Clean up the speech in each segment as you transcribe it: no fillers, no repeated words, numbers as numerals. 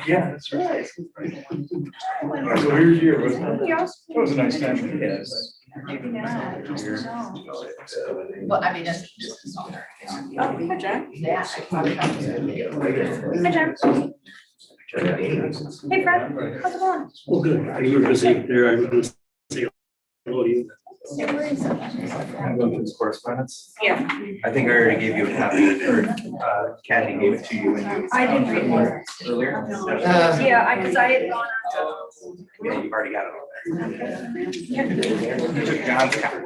Yeah, that's right. So here's your, it was a nice time. Yes. Well, I mean, that's just a song. Oh, hi, Jack. Yeah. Hi, Jack. Hey, Fred, how's it going? Well, good. You were busy there. I was say hello to you. I'm going through this correspondence. Yeah. I think I already gave you a copy, or Kathy gave it to you when you. I didn't read it. Earlier? Yeah, because I had gone Yeah, you've already got it on there. You took John's copy,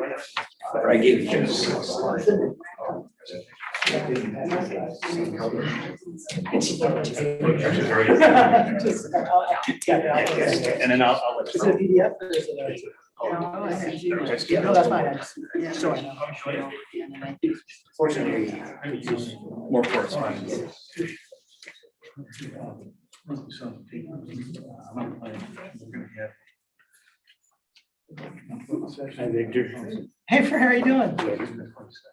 or I gave you his. And then I'll let Is you it a know. PDF? Or is it Yeah, no, that's fine. So I know. Fortunately, more correspondence. Hi, Victor. Hey, Fred, how are you doing?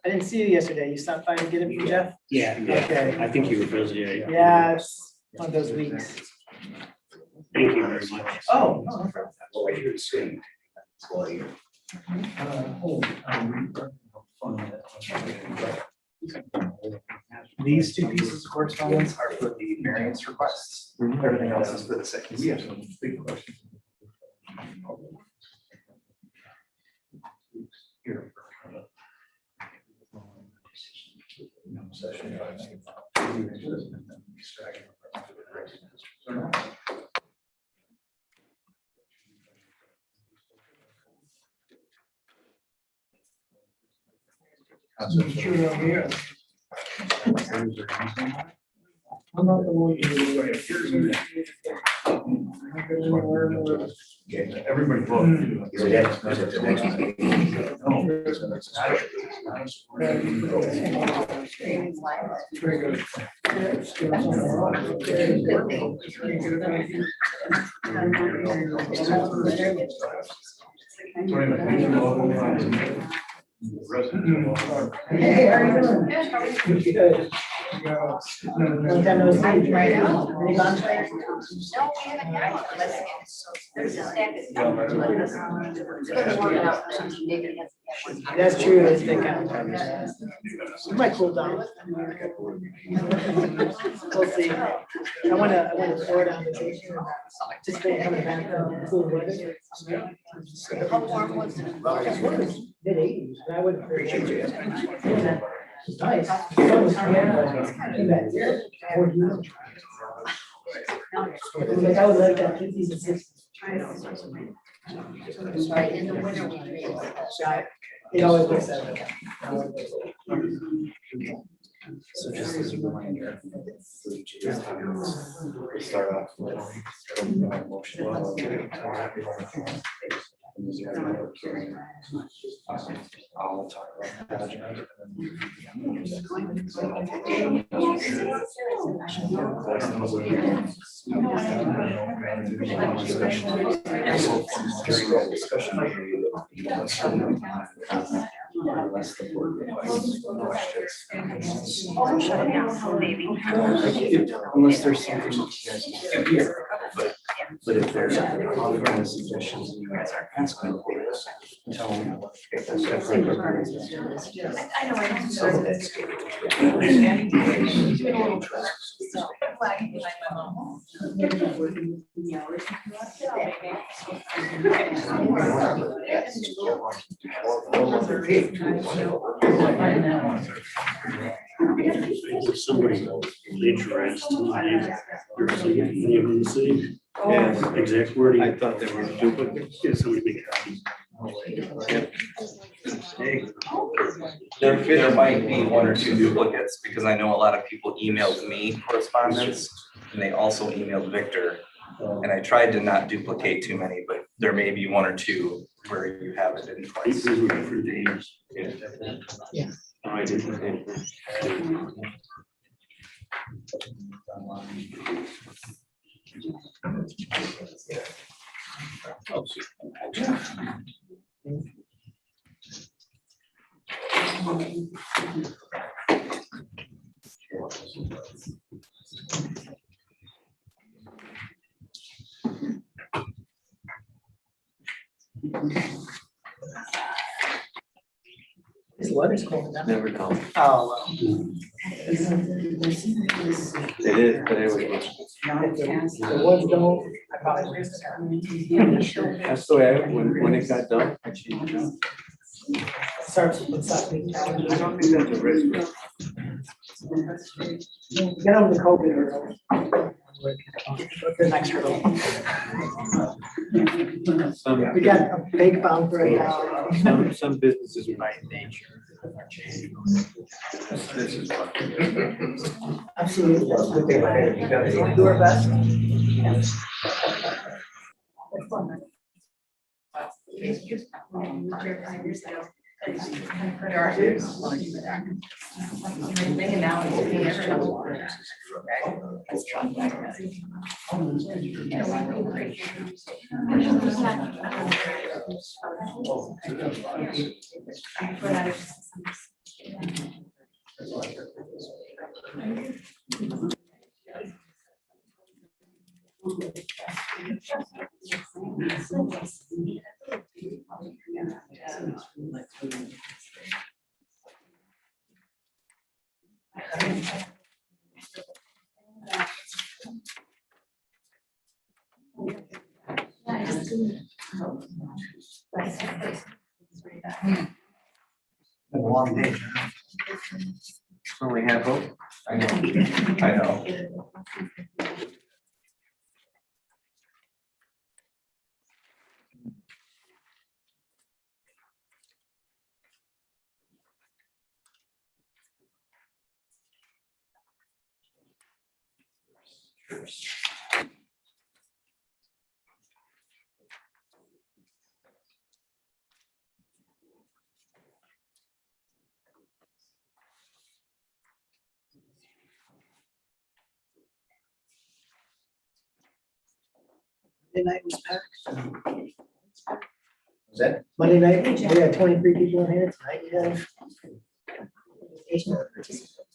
I didn't see you yesterday. You stopped by to get it from Jeff? Yeah, Okay. I think you were busy. Yeah, it's one of those weeks. Thank you very much. Oh, no, no problem. These two pieces of correspondence are for the variance requests. Everything else is for the second. We have some big questions. Here. Sure, over here. I'm not the one Everybody vote. Hey, how are you doing? Good. Long time no see. Right now. Any contracts? No, we haven't had one. Let's get it. So there's a stack of stuff. It's been working out for something David hasn't had one. That's true, that's the kind of time. It might cool down. We'll see. I went to Florida on vacation. Just been coming back from cool weather. How warm was it? Mid-80s, but I wouldn't appreciate you. It's nice. Sun was coming, but came back here. Like I would like that 50s and 60s. Right, in the winter we really. It always looks that way. So just as a reminder. Start off with. I'll talk about that. Unless the board requests questions. I'll shut it down, maybe. Unless there's something that you guys can hear, but if there's other suggestions and you guys aren't asking for it, tell them. If that's different. I know, I So know. that's. If somebody plagiarized your city, any of the city, exact wording. I thought they were duplicates. Yeah, somebody make copies. There might be one or two duplicates, because I know a lot of people emailed me correspondence, and they also emailed Victor. And I tried to not duplicate too many, but there may be one or two where you have it in twice. These were different names. Yeah. Oh, I didn't. This weather's cold enough. Never come. Oh, well. It is, but it was. If the ones don't, I probably waste it. That's the way when it got done, I changed it. Starts with something. I don't think that's a risk. Get over the COVID hurdle. The next hurdle. Some, We got a big bump right now. some businesses by nature are changing. This is what. Absolutely. That's what they want. We'll do our best. A long day. Only half hope. I know, I know. Monday night was packed. Was that? Monday night, we had 23 people in here tonight.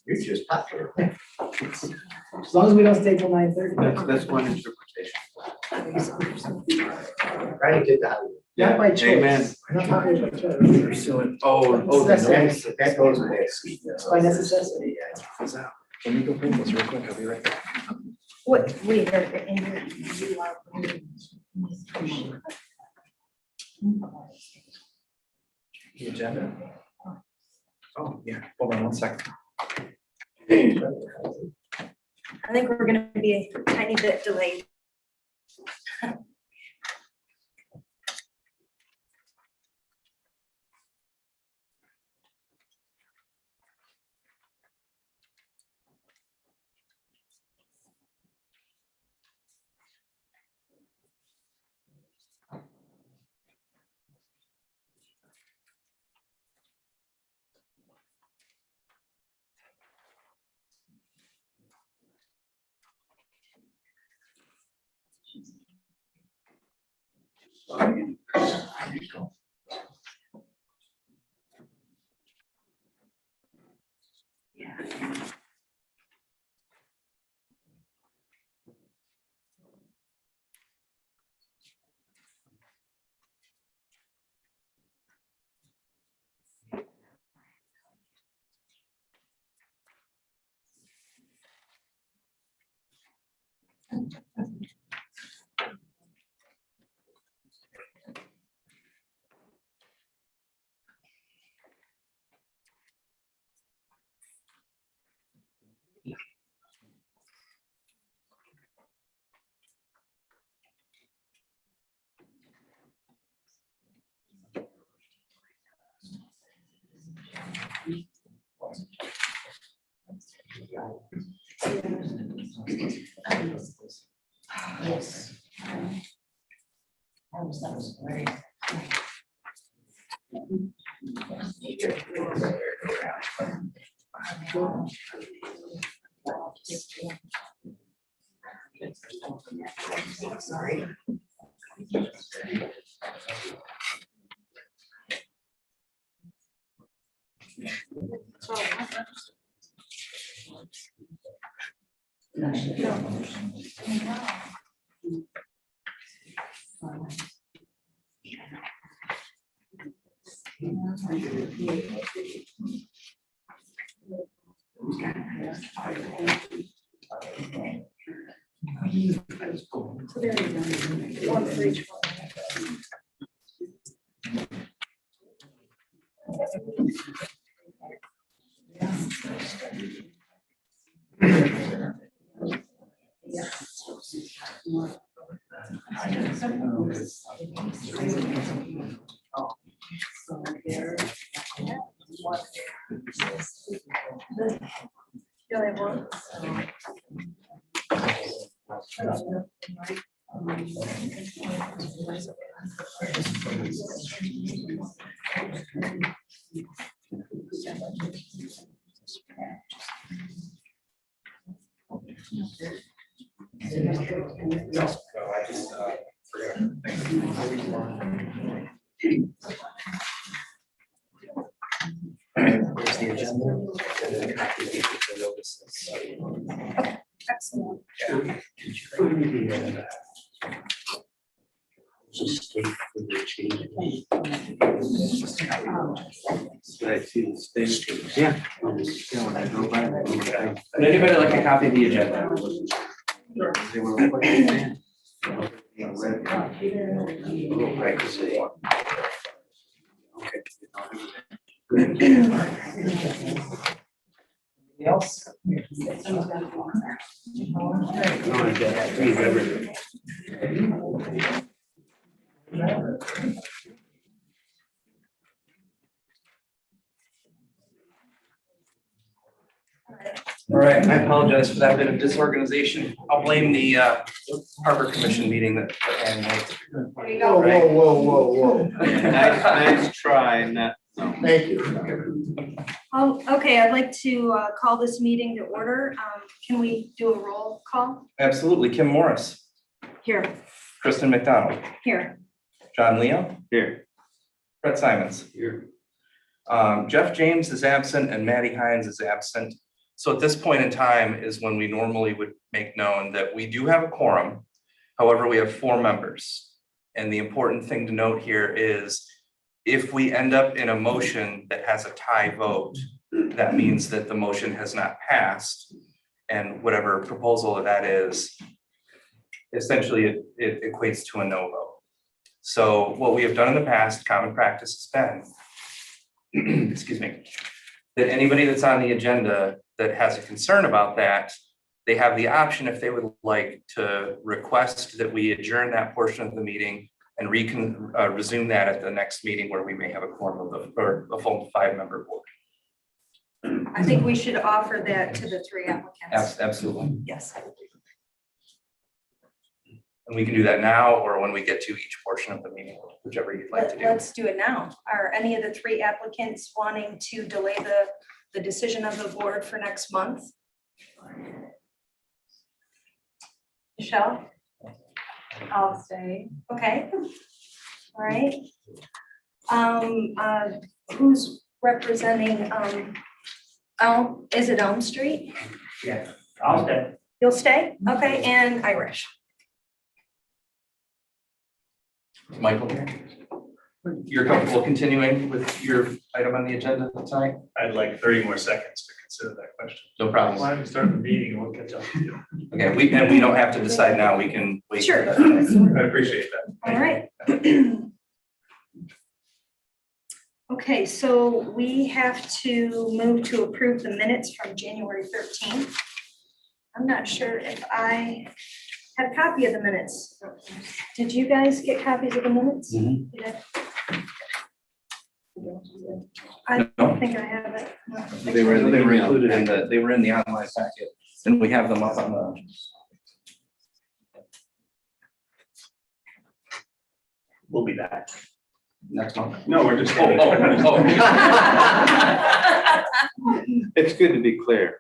You're just popular. As long as we don't stay till 9:30. That's one interpretation. Right, did that. Not by choice. Amen. Not by choice. Pursuing, that goes with it. It's by necessity. Let me go bring this real quick, I'll be right back. What, wait, in you are. The agenda? Oh, yeah, hold on one second. I think we're gonna be a tiny bit delayed. So there you go. One for each one. You only have one? Here's the agenda. And then a copy of the notices. Excellent. Just state for the change. I see the stage. Yeah. When I go by, Would anybody like a copy of the agenda? they were like, "Man." Right, 'cause they- Okay. Anything else? All right, I apologize for that bit of disorganization. I'll blame the Harbor Commission meeting that Ann made. There you Whoa, go. whoa. Nice try, not, no. Thank you. Okay, I'd like to call this meeting to order. Can we do a roll call? Absolutely. Kim Morris, Here, Kristen McDonald, here. John Leo, Here. Brett Simons. Here. Jeff James is absent and Maddie Hines is absent. So at this point in time is when we normally would make known that we do have a quorum. However, we have 4 members. And the important thing to note here is if we end up in a motion that has a tie vote, that means that the motion has not passed. And whatever proposal that is, essentially it equates to a no vote. So what we have done in the past, common practice has been, excuse me, that anybody that's on the agenda that has a concern about that, they have the option, if they would like, to request that we adjourn that portion of the meeting and resume that at the next meeting where we may have a quorum of or a full 5-member board. I think we should offer that to the 3 applicants. Absolutely. Yes. And we can do that now or when we get to each portion of the meeting, whichever you'd like to do. Let's do it now. Are any of the 3 applicants wanting to delay the decision of the board for next month? Michelle? I'll stay. Okay. All right. Who's representing, Elm, is it Elm Street? Yeah, I'll stay. You'll stay? Okay, and Irish. Michael, you're comfortable continuing with your item on the agenda tonight? I'd like 30 more seconds to consider that question. No problem. Why don't we start the meeting and we'll catch up to you. Okay, we don't have to decide now. We can wait. Sure. I appreciate that. All right. Okay, so we have to move to approve the minutes from January 13th. I'm not sure if I have a copy of the minutes. Did you guys get copies of the minutes? Mhm. Did I don't think I have it. No. They were included in they were in the online packet, and we have them up on the. We'll be back. Next month. No, we're just. Oh. It's good to be clear.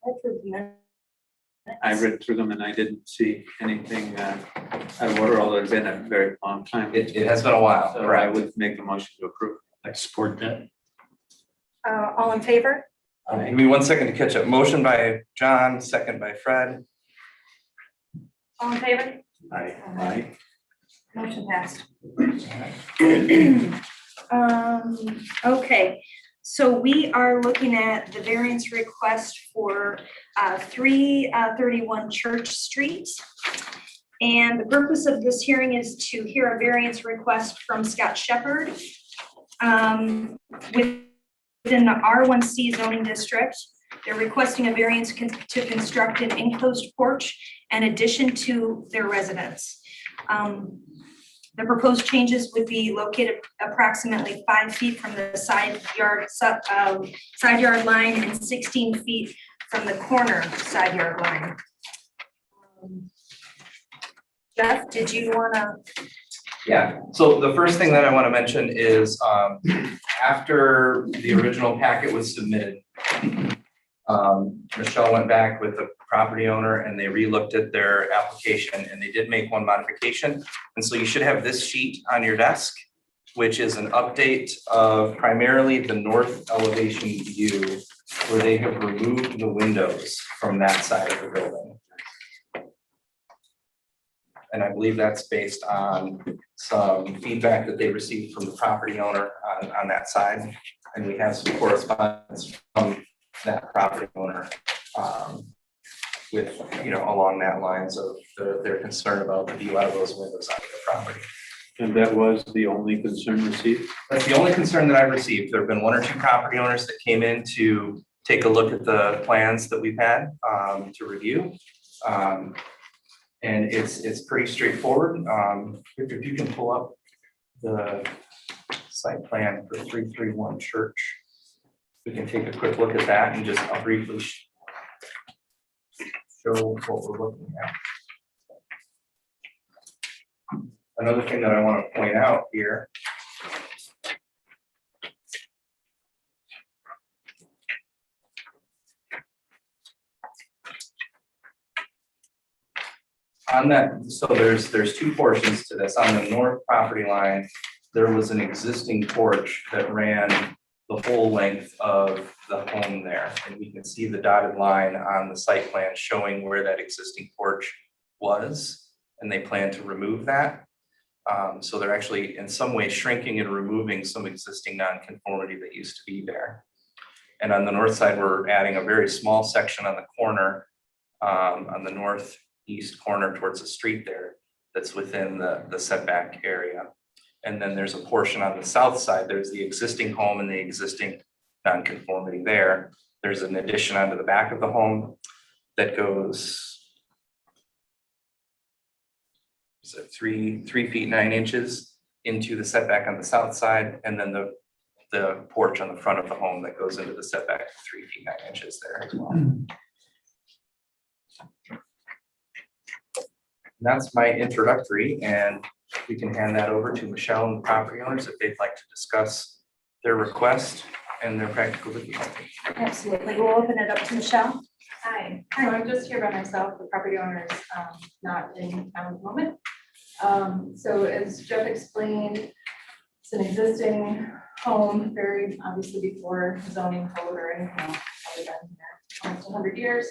I approved the I read through them and I didn't see anything out of order, although it's been a very long time. It has been a while, So I correct? would make a motion to approve. I support that. All in favor? Give me 1 second to catch up. Motion by John, second by Fred. All in favor? Aye. Motion passed. Okay, so we are looking at the variance request for 331 Church Street. And the purpose of this hearing is to hear a variance request from Scott Shepherd within the R1C zoning district. They're requesting a variance to construct an enclosed porch in addition to their residence. The proposed changes would be located approximately 5 feet from the side yard line and 16 feet from the corner side yard line. Jeff, did you wanna? Yeah, so the first thing that I want to mention is after the original packet was submitted, Michelle went back with the property owner and they re-looked at their application and they did make one modification. And so you should have this sheet on your desk, which is an update of primarily the north elevation view where they have removed the windows from that side of the building. And I believe that's based on some feedback that they received from the property owner on that side. And we have some correspondence from that property owner with, along that lines of their concern about the view out of those windows onto the property. And that was the only concern received? That's the only concern that I've received. There have been 1 or 2 property owners that came in to take a look at the plans that we've had to review. And it's pretty straightforward. If you can pull up the site plan for 331 Church, we can take a quick look at that and just I'll briefly show what we're looking at. Another thing that I want to point out here on that, so there's 2 portions to this. On the north property line, there was an existing porch that ran the whole length of the home there. And you can see the dotted line on the site plan showing where that existing porch was, and they plan to remove that. So they're actually in some way shrinking and removing some existing nonconformity that used to be there. And on the north side, we're adding a very small section on the corner, on the northeast corner towards the street there, that's within the setback area. And then there's a portion on the south side, there's the existing home and the existing nonconformity there. There's an addition onto the back of the home that goes 3 feet 9 inches into the setback on the south side, and then the porch on the front of the home that goes into the setback 3 feet 9 inches there as well. And that's my introductory, and we can hand that over to Michelle and the property owners if they'd like to discuss their request and their practical difficulty. Absolutely, we'll open it up to Michelle. Hi, so I'm just here by myself, the property owner is not in town at the moment. So as Jeff explained, it's an existing home, very obviously before zoning code or anything else, probably been here almost 100 years.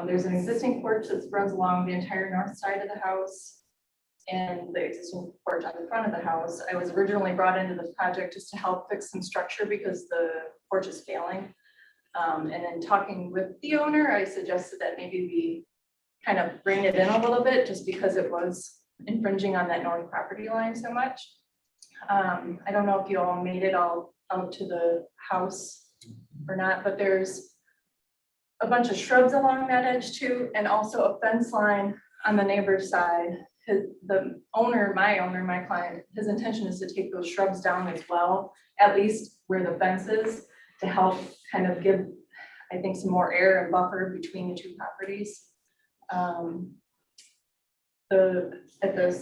There's an existing porch that runs along the entire north side of the house and the existing porch on the front of the house. I was originally brought into this project just to help fix some structure because the porch is failing. And in talking with the owner, I suggested that maybe we kind of bring it in a little bit just because it was infringing on that north property line so much. I don't know if you all made it all out to the house or not, but there's a bunch of shrubs along that edge too, and also a fence line on the neighbor's side. The owner, my client, his intention is to take those shrubs down as well, at least where the fence is, to help kind of give, I think, some more air and buffer between the 2 properties. At the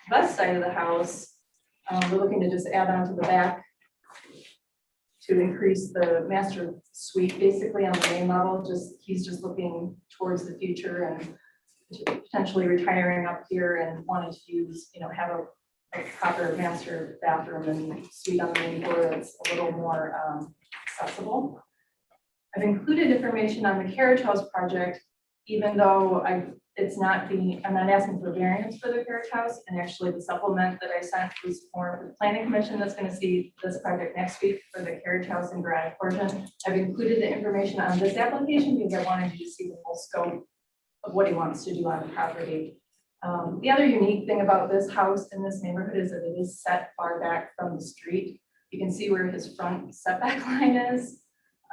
west side of the house, we're looking to just add on to the back to increase the master suite basically on the main level, he's just looking towards the future and potentially retiring up here and wanting to use, have a proper master bathroom and suite on the main floor that's a little more accessible. I've included information on the carriage house project, even though I'm not asking for variance for the carriage house, and actually the supplement that I sent was for the planning commission that's gonna see this project next week for the carriage house and garage portion. I've included the information on this application because I wanted you to see the full scope of what he wants to do on the property. The other unique thing about this house in this neighborhood is that it is set far back from the street. You can see where his front setback line is.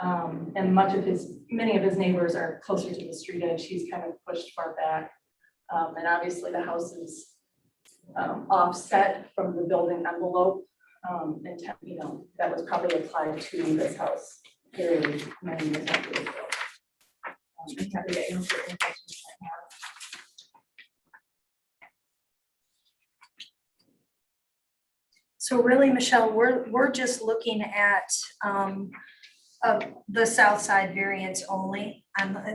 And many of his neighbors are closer to the street edge. He's kind of pushed far back. And obviously the house is offset from the building envelope. And that was probably applied to this house very many years after it was built. I'm happy to answer any questions you might have. So really, Michelle, we're just looking at the south side variance only,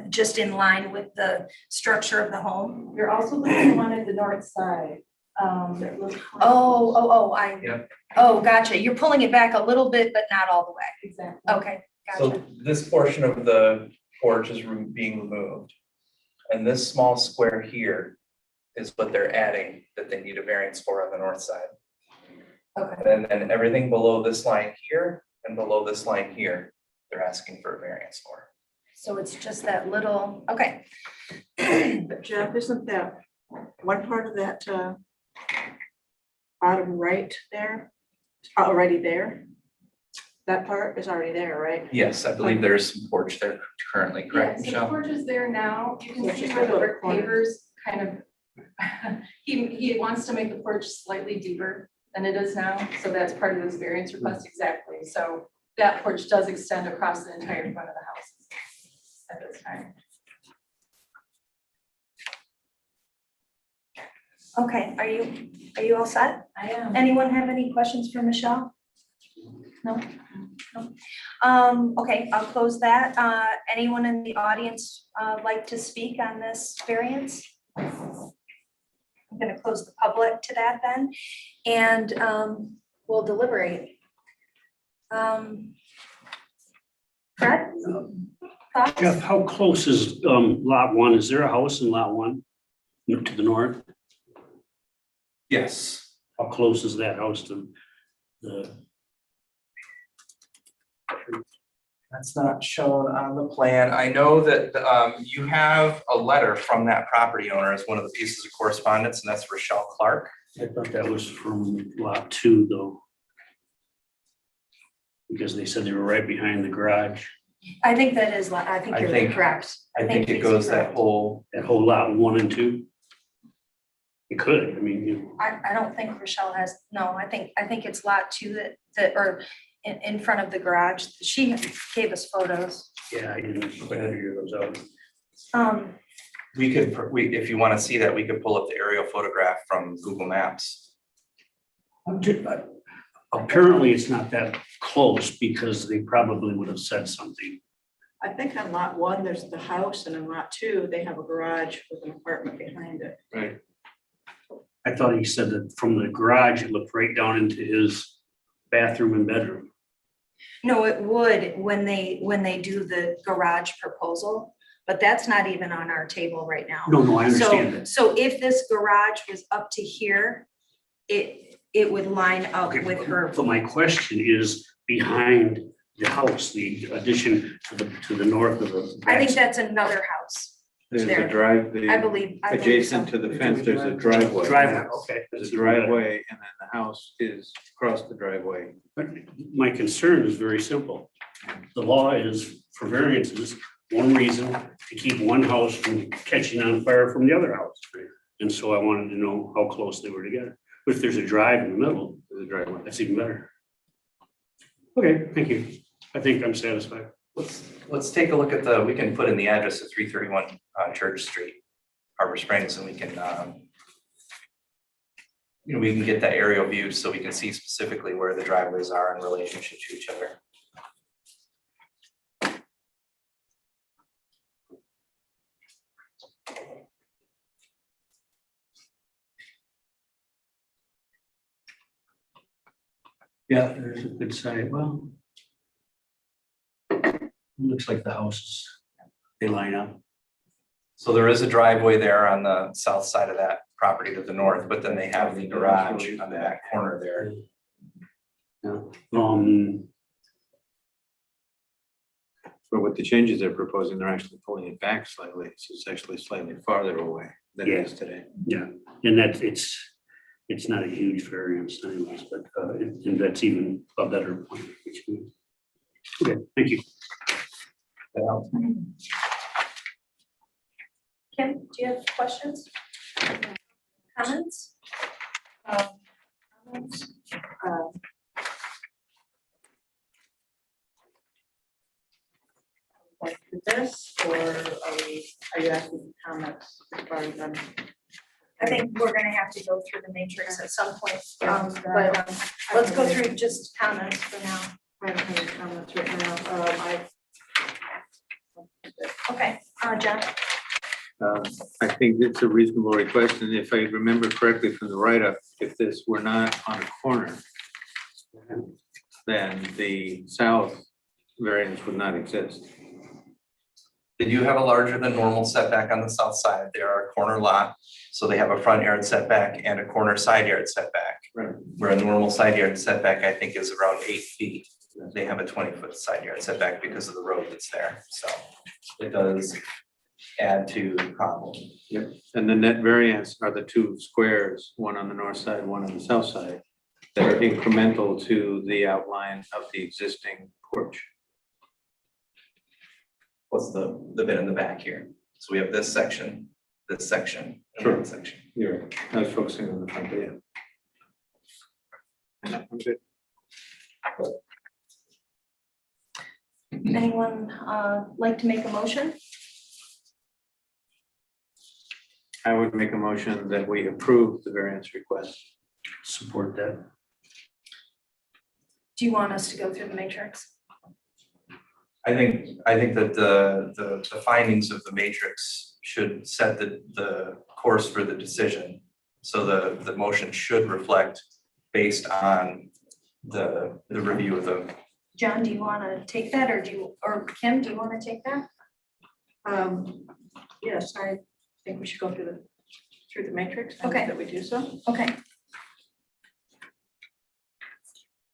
just in line with the structure of the home. You're also looking at one at the north side. That looks- Oh, gotcha. You're pulling it back a little bit, but not all the way. Exactly. Okay, So gotcha. this portion of the porch is being removed. And this small square here is what they're adding that they need a variance for on the north side. Okay. And then everything below this line here and below this line here, they're asking for a variance for. So it's just that little, okay. But Jeff, isn't that one part of that bottom right there already there? That part is already there, right? Yes, I believe there's some porch there currently, correct, Yeah, so the Michelle? porch is there now. You So can it's see just where a the little brick corner. pavers kind of, he wants to make the porch slightly deeper than it is now. So that's part of this variance request exactly. So that porch does extend across the entire front of the house at this time. Okay, are you all set? I am. Anyone have any questions for Michelle? No? No? Okay, I'll close that. Anyone in the audience like to speak on this variance? I'm gonna close the public to that then, and we'll deliberate. Fred? Thoughts? Jeff, how close is lot one? Is there a house in lot one to the north? Yes. How close is that house to the? That's not shown on the plan. I know that you have a letter from that property owner as one of the pieces of correspondence, and that's Rochelle Clark. I thought that was from lot two though. Because they said they were right behind the garage, I think that is, I think I you're think- correct. I think it he's goes that correct. whole, that whole lot one and two. It could, I mean, I don't think Rochelle has, no, I think it's lot two or in front of the garage. She gave us photos. yeah, I didn't quite figure those out. if you want to see that, we could pull up the aerial photograph from Google Maps. Apparently, it's not that close because they probably would have said something. I think on lot one, there's the house, and in lot two, they have a garage with an apartment behind it. Right. I thought he said that from the garage, it looked right down into his bathroom and bedroom. No, it would when they do the garage proposal, but that's not even on our table right now. No, I understand that. So if this garage was up to here, it would line up Okay, with her. But my question is behind the house, the addition to the north of the. I think that's another house. There's There. a drive, I the believe so. adjacent to the fence, there's a driveway. Driveway, okay. There's a driveway and then the house is across the driveway. But my concern is very simple. The law is for variances, one reason to keep one house from catching on fire from the other house. And so I wanted to know how close they were together. But if there's a drive in the middle, There's a driveway. that's even better. Okay, thank you. I think I'm satisfied. Let's take a look at we can put in the address of 331 Church Street, Harbor Springs, and we can, we can get that aerial view so we can see specifically where the driveways are in relationship to each other. Yeah, there's a good side, well. Looks like the houses, they line up. So there is a driveway there on the south side of that property to the north, but then they have the garage on the back corner there. Yeah, But with the changes they're proposing, they're actually pulling it back slightly, so it's actually slightly farther away than it is today. yeah, and that's, it's not a huge variance anyways, but, and that's even a better point. Okay, thank you. Kim, do you have questions? Comments? Comments? Like this, or are you asking comments as far as I think we're gonna have to go through the matrix at some point, but let's go through just comments for now. I don't have any comments right now. Okay, John? I think it's a reasonable request, and if I remember correctly from the write-up, if this were not on a corner, then the south variance would not exist. They do have a larger than normal setback on the south side. They are a corner lot, so they have a front yard setback and a corner side yard setback. Right. Where a normal side yard setback, I think, is around 8 feet. They have a 20-foot side yard setback because of the road that's there, so it does add to the problem. And the net variance are the two squares, one on the north side, one on the south side, that are incremental to the outline of the existing porch. What's the bit in the back here? So we have this section, and Sure. that section. You're right. I was focusing on the front, but yeah. I'm good. Anyone like to make a motion? I would make a motion that we approve the variance request. Support that. Do you want us to go through the matrix? I think that the findings of the matrix should set the course for the decision. So the motion should reflect based on the review of the. John, do you want to take that, or Kim, do you want to take that? Yes, I think we should go through the matrix. I move Okay. That we do so. Okay,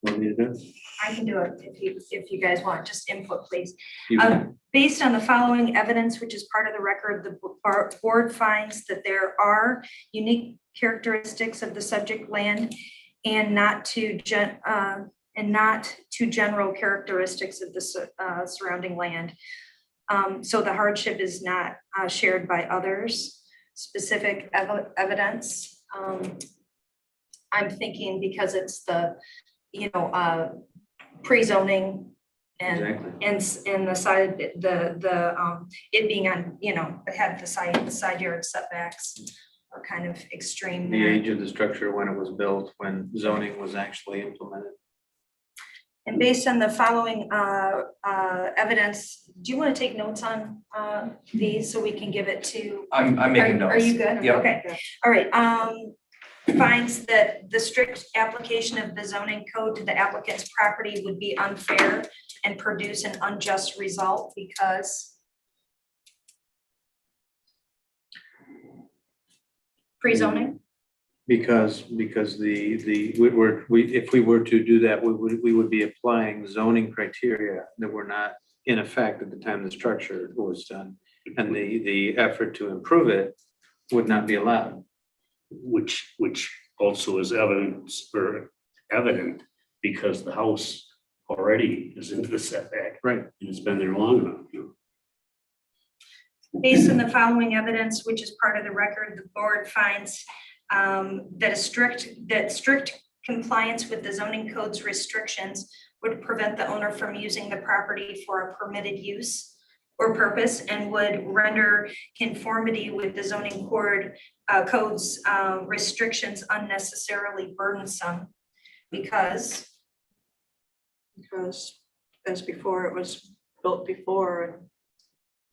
Want me to do it? I can do it if you guys want, just input, please. You- Based on the following evidence, which is part of the record, the board finds that there are unique characteristics of the subject land and not to general characteristics of the surrounding land. So the hardship is not shared by others. Specific evidence. I'm thinking because it's the, pre-zoning and Exactly. and the side, it being on, it had the side yard setbacks are kind of extreme The there. age of the structure when it was built, when zoning was actually implemented. And based on the following evidence, do you want to take notes on these so we can give it to? I'm making notes. Are you good? Yep. Okay, all right. Finds that the strict application of the zoning code to the applicant's property would be unfair and produce an unjust result because pre-zoning? Because if we were to do that, we would be applying zoning criteria that were not in effect at the time the structure was done. And the effort to improve it would not be allowed. Which also is evident because the house already is into the setback. Right. And it's been there long enough. Based on the following evidence, which is part of the record, the board finds that strict compliance with the zoning code's restrictions would prevent the owner from using the property for a permitted use or purpose and would render conformity with the zoning code's restrictions unnecessarily burdensome because as before, it was built before, and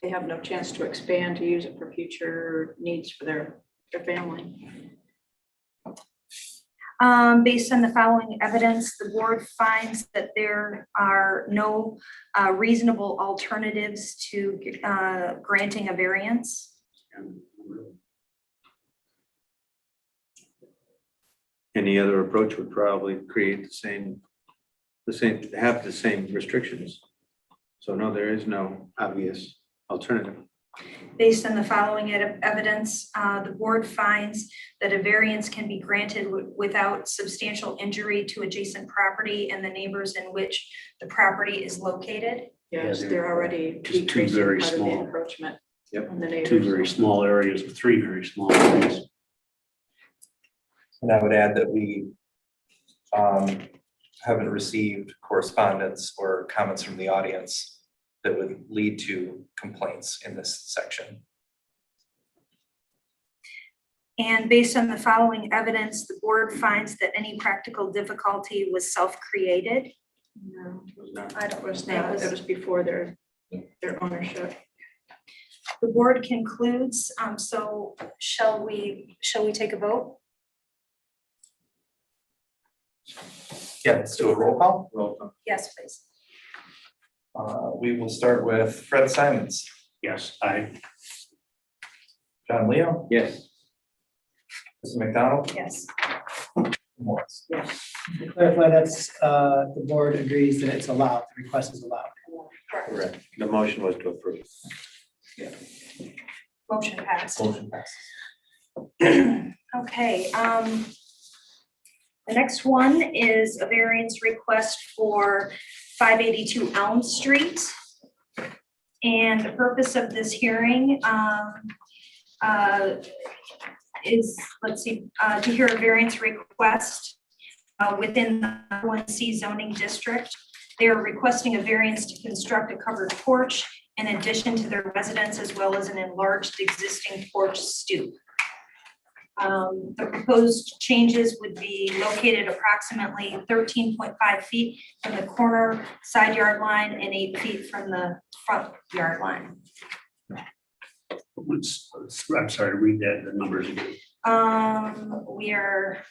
they have no chance to expand to use it for future needs for their family. Based on the following evidence, the board finds that there are no reasonable alternatives to granting a variance. Any other approach would probably create have the same restrictions. So no, there is no obvious alternative. Based on the following evidence, the board finds that a variance can be granted without substantial injury to adjacent property and the neighbors in which the property is located. Yes, they're they're already just two decreasing very part of the small. encroachment. Yep. On the Two neighbors. very small areas, or three very small areas. And I would add that we haven't received correspondence or comments from the audience that would lead to complaints in this section. And based on the following evidence, the board finds that any practical difficulty was self-created. No, I don't it was think not, it was before their ownership. The board concludes, so shall we take a vote? Yeah, let's do a roll call. Yes, please. We will start with Fred Simons, Yes, John Leo, Yes. Mrs. McDonald, Yes. Morris. Yes. To clarify, that's, the board agrees that it's allowed, the request is allowed. Correct. The motion was to approve. Motion passed. Motion passes. Okay, the next one is a variance request for 582 Elm Street. And the purpose of this hearing is, to hear a variance request within the 1C zoning district. They are requesting a variance to construct a covered porch in addition to their residence, as well as an enlarged existing porch stoop. The proposed changes would be located approximately 13.5 feet from the corner side yard line and 8 feet from the front yard line. I'm sorry to read that, the numbers again. We are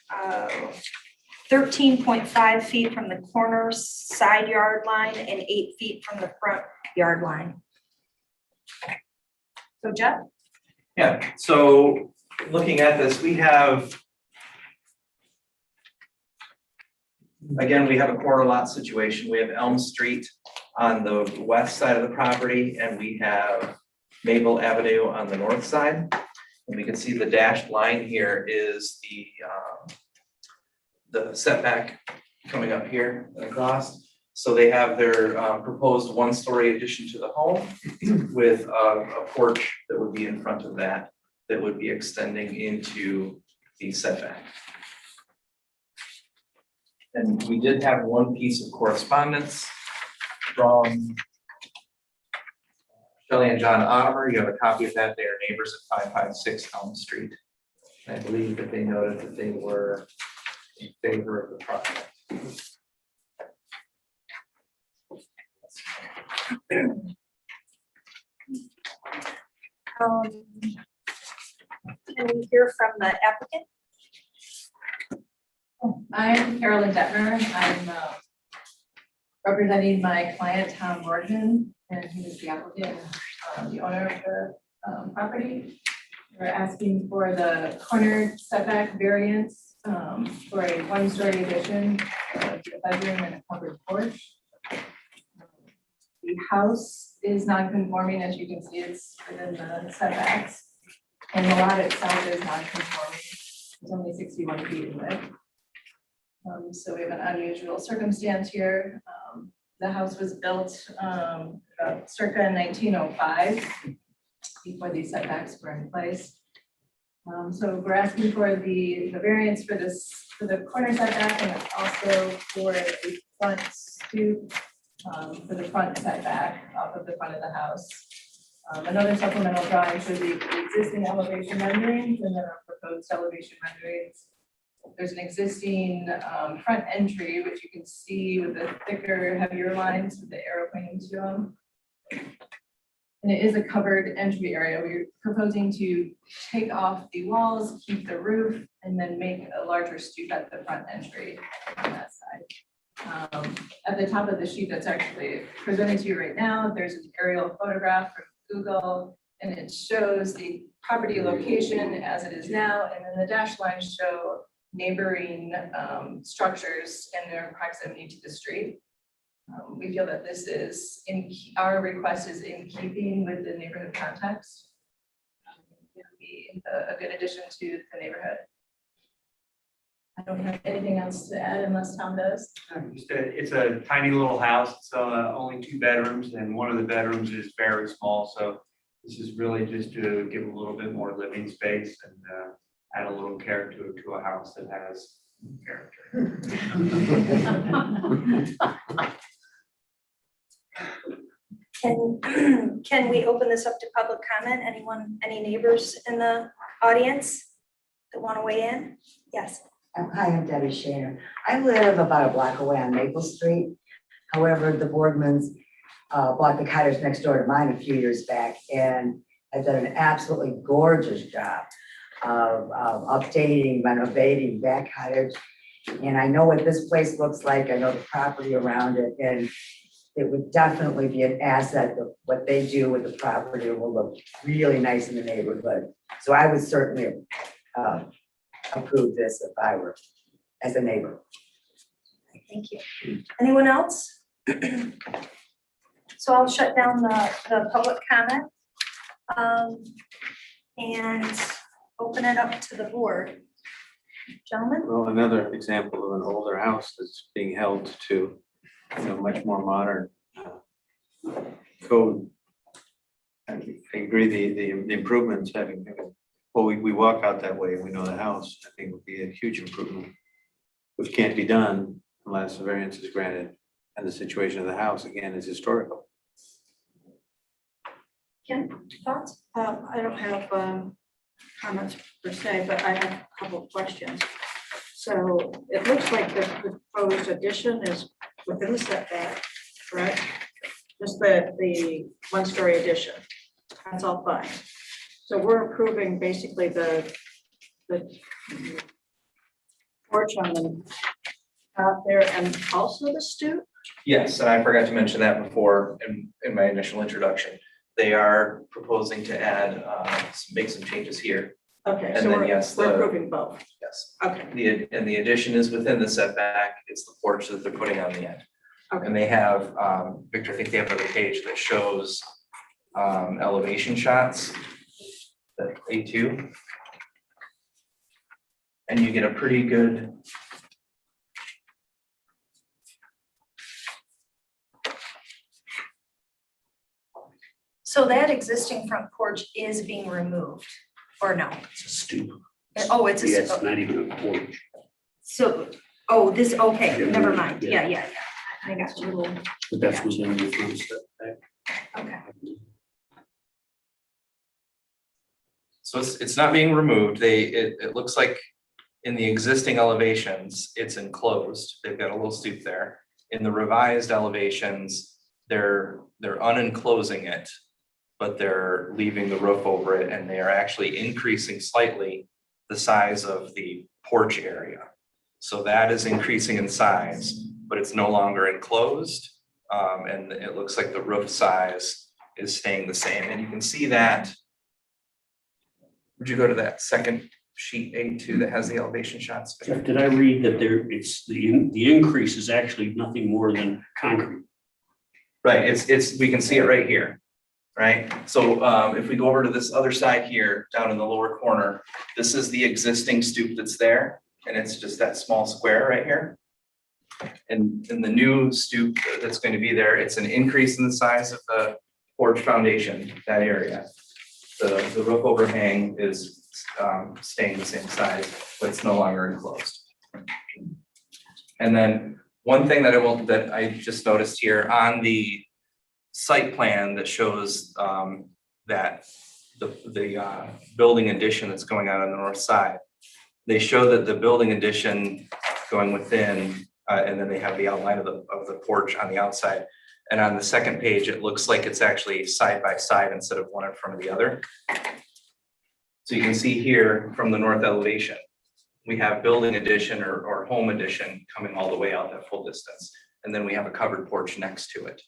13.5 feet from the corner side yard line and 8 feet from the front yard line. So Jeff? Yeah, so looking at this, we have, again, we have a corner lot situation. We have Elm Street on the west side of the property, and we have Maple Avenue on the north side. And we can see the dashed line here is the setback coming up here and across. So they have their proposed one-story addition to the home with a porch that would be in front of that would be extending into the setback. And we did have one piece of correspondence from Shelley and John Ottomer. You have a copy of that. They are neighbors at 556 Elm Street. I believe that they noted that they were in favor of the project. Can we hear from the applicant? I'm Carolyn Detmer. I'm representing my client, Tom Morgan, and he is the applicant, the owner of the property. We're asking for the corner setback variance for a one-story addition, a bedroom and a covered porch. The house is non-conforming, as you can see, it's within the setbacks. And the lot itself is non-conforming. It's only 61 feet in width. So we have an unusual circumstance here. The house was built about circa 1905, before these setbacks were in place. So we're asking for the variance for the corner setback, and also for the front stoop, for the front setback off of the front of the house. Another supplemental drawing shows the existing elevation renderings and then our proposed elevation renderings. There's an existing front entry, which you can see with the thicker, heavier lines with the arrow pointing to them. And it is a covered entry area. We're proposing to take off the walls, keep the roof, and then make a larger stoop at the front entry on that side. At the top of the sheet that's actually presented to you right now, there's an aerial photograph from Google, and it shows the property location as it is now, and then the dashed lines show neighboring structures and their proximity to the street. We feel that this is our request is in keeping with the neighborhood context. It would be a good addition to the neighborhood. I don't have anything else to add unless Tom does. It's a tiny little house, it's only 2 bedrooms, and one of the bedrooms is very small, so this is really just to give a little bit more living space and add a little character to a house that has character. Can we open this up to public comment? Anyone, any neighbors in the audience that want to weigh in? Yes. Hi, I'm Debbie Shaner. I live about a block away on Maple Street. However, the Boardmans bought the cottage next door to mine a few years back and have done an absolutely gorgeous job of updating, renovating that cottage. And I know what this place looks like. I know the property around it, and it would definitely be an asset of what they do with the property. It will look really nice in the neighborhood. So I would certainly approve this if I were as a neighbor. Thank you. Anyone else? So I'll shut down the public comment and open it up to the board. Gentlemen? Well, another example of an older house that's being held to, much more modern code. I agree, the improvements having, well, we walk out that way and we know the house, I think would be a huge improvement, which can't be done unless a variance is granted and the situation of the house, again, is historical. Ken, thoughts? I don't have comments per se, but I have a couple of questions. So it looks like the proposed addition is within the setback, correct? Just the one-story addition, that's all fine. So we're approving basically the porch on the top there and also the stoop? Yes, and I forgot to mention that before in my initial introduction. They are proposing to add, make some changes here. Okay, And so then, we're yes, we're the- approving both. Yes. Okay, The addition is within the setback. It's the porch that they're putting on the end. okay. And they have, Victor, I think they have another page that shows elevation shots. The A2. And you get a pretty good. So that existing front porch is being removed, or no? It's a stoop. Oh, it's Yeah, a, it's not even a porch. so, oh, this, okay, Yeah, never mind. yeah. Yeah. I got you. But that's within the front setback. Okay. So it's not being removed. It looks like in the existing elevations, it's enclosed. They've got a little stoop there. In the revised elevations, they're unenclosing it, but they're leaving the roof over it, and they are actually increasing slightly the size of the porch area. So that is increasing in size, but it's no longer enclosed. And it looks like the roof size is staying the same. And you can see that. Would you go to that second sheet A2 that has the elevation shots? Jeff, did I read that it's the increase is actually nothing more than concrete? Right, we can see it right here, right? So if we go over to this other side here, down in the lower corner, this is the existing stoop that's there, and it's just that small square right here. And in the new stoop that's going to be there, it's an increase in the size of the porch foundation, that area. The roof overhang is staying the same size, but it's no longer enclosed. And then one thing that I just noticed here on the site plan that shows that the building addition that's going on the north side, they show that the building addition going within, and then they have the outline of the porch on the outside. And on the second page, it looks like it's actually side by side instead of one in front of the other. So you can see here from the north elevation, we have building addition or home addition coming all the way out that full distance. And then we have a covered porch next to it.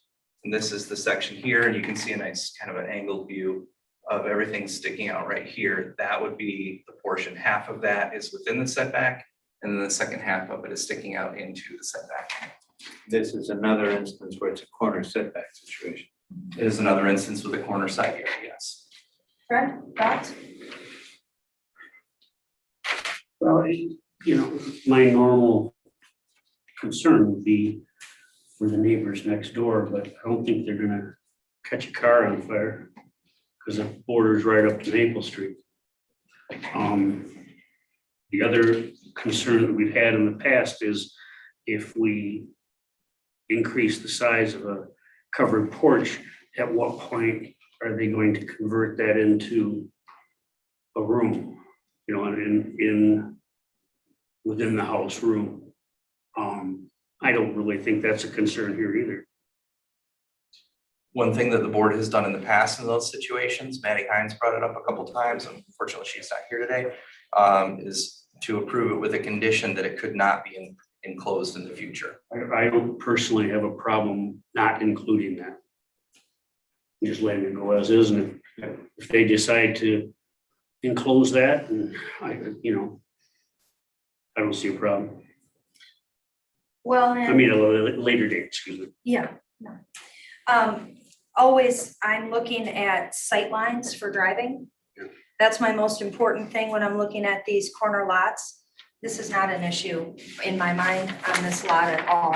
And this is the section here, and you can see a nice kind of an angled view of everything sticking out right here. That would be the portion. Half of that is within the setback, and then the second half of it is sticking out into the setback. This is another instance where it's a corner setback situation. It is another instance with a corner side yard, yes. Fred, thoughts? Well, my normal concern would be for the neighbors next door, but I don't think they're gonna catch a car on fire because it borders right up to Maple Street. The other concern that we've had in the past is if we increase the size of a covered porch, at what point are they going to convert that into a room? Within the house room. I don't really think that's a concern here either. One thing that the board has done in the past in those situations, Maddie Hines brought it up a couple times, unfortunately she's not here today, is to approve it with a condition that it could not be enclosed in the future. I don't personally have a problem not including that. Just letting it go as is, and if they decide to enclose that, and I don't see a problem. Well, I mean, a later date, excuse me. yeah, no. Always, I'm looking at sight lines for driving. Yeah. That's my most important thing when I'm looking at these corner lots. This is not an issue in my mind on this lot at all.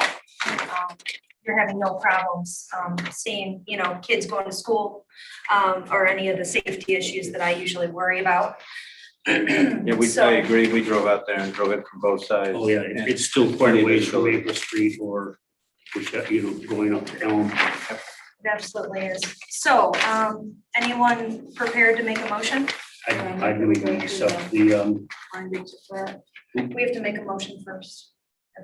You're having no problems seeing, kids going to school or any of the safety issues that I usually worry about. Yeah, So- I agree. We drove out there and drove it from both sides. Oh, yeah, it's still quite a ways from Maple Street or, going up to Elm. It absolutely is. So, anyone prepared to make a motion? I really don't accept the, Findings of that. We have to make a motion first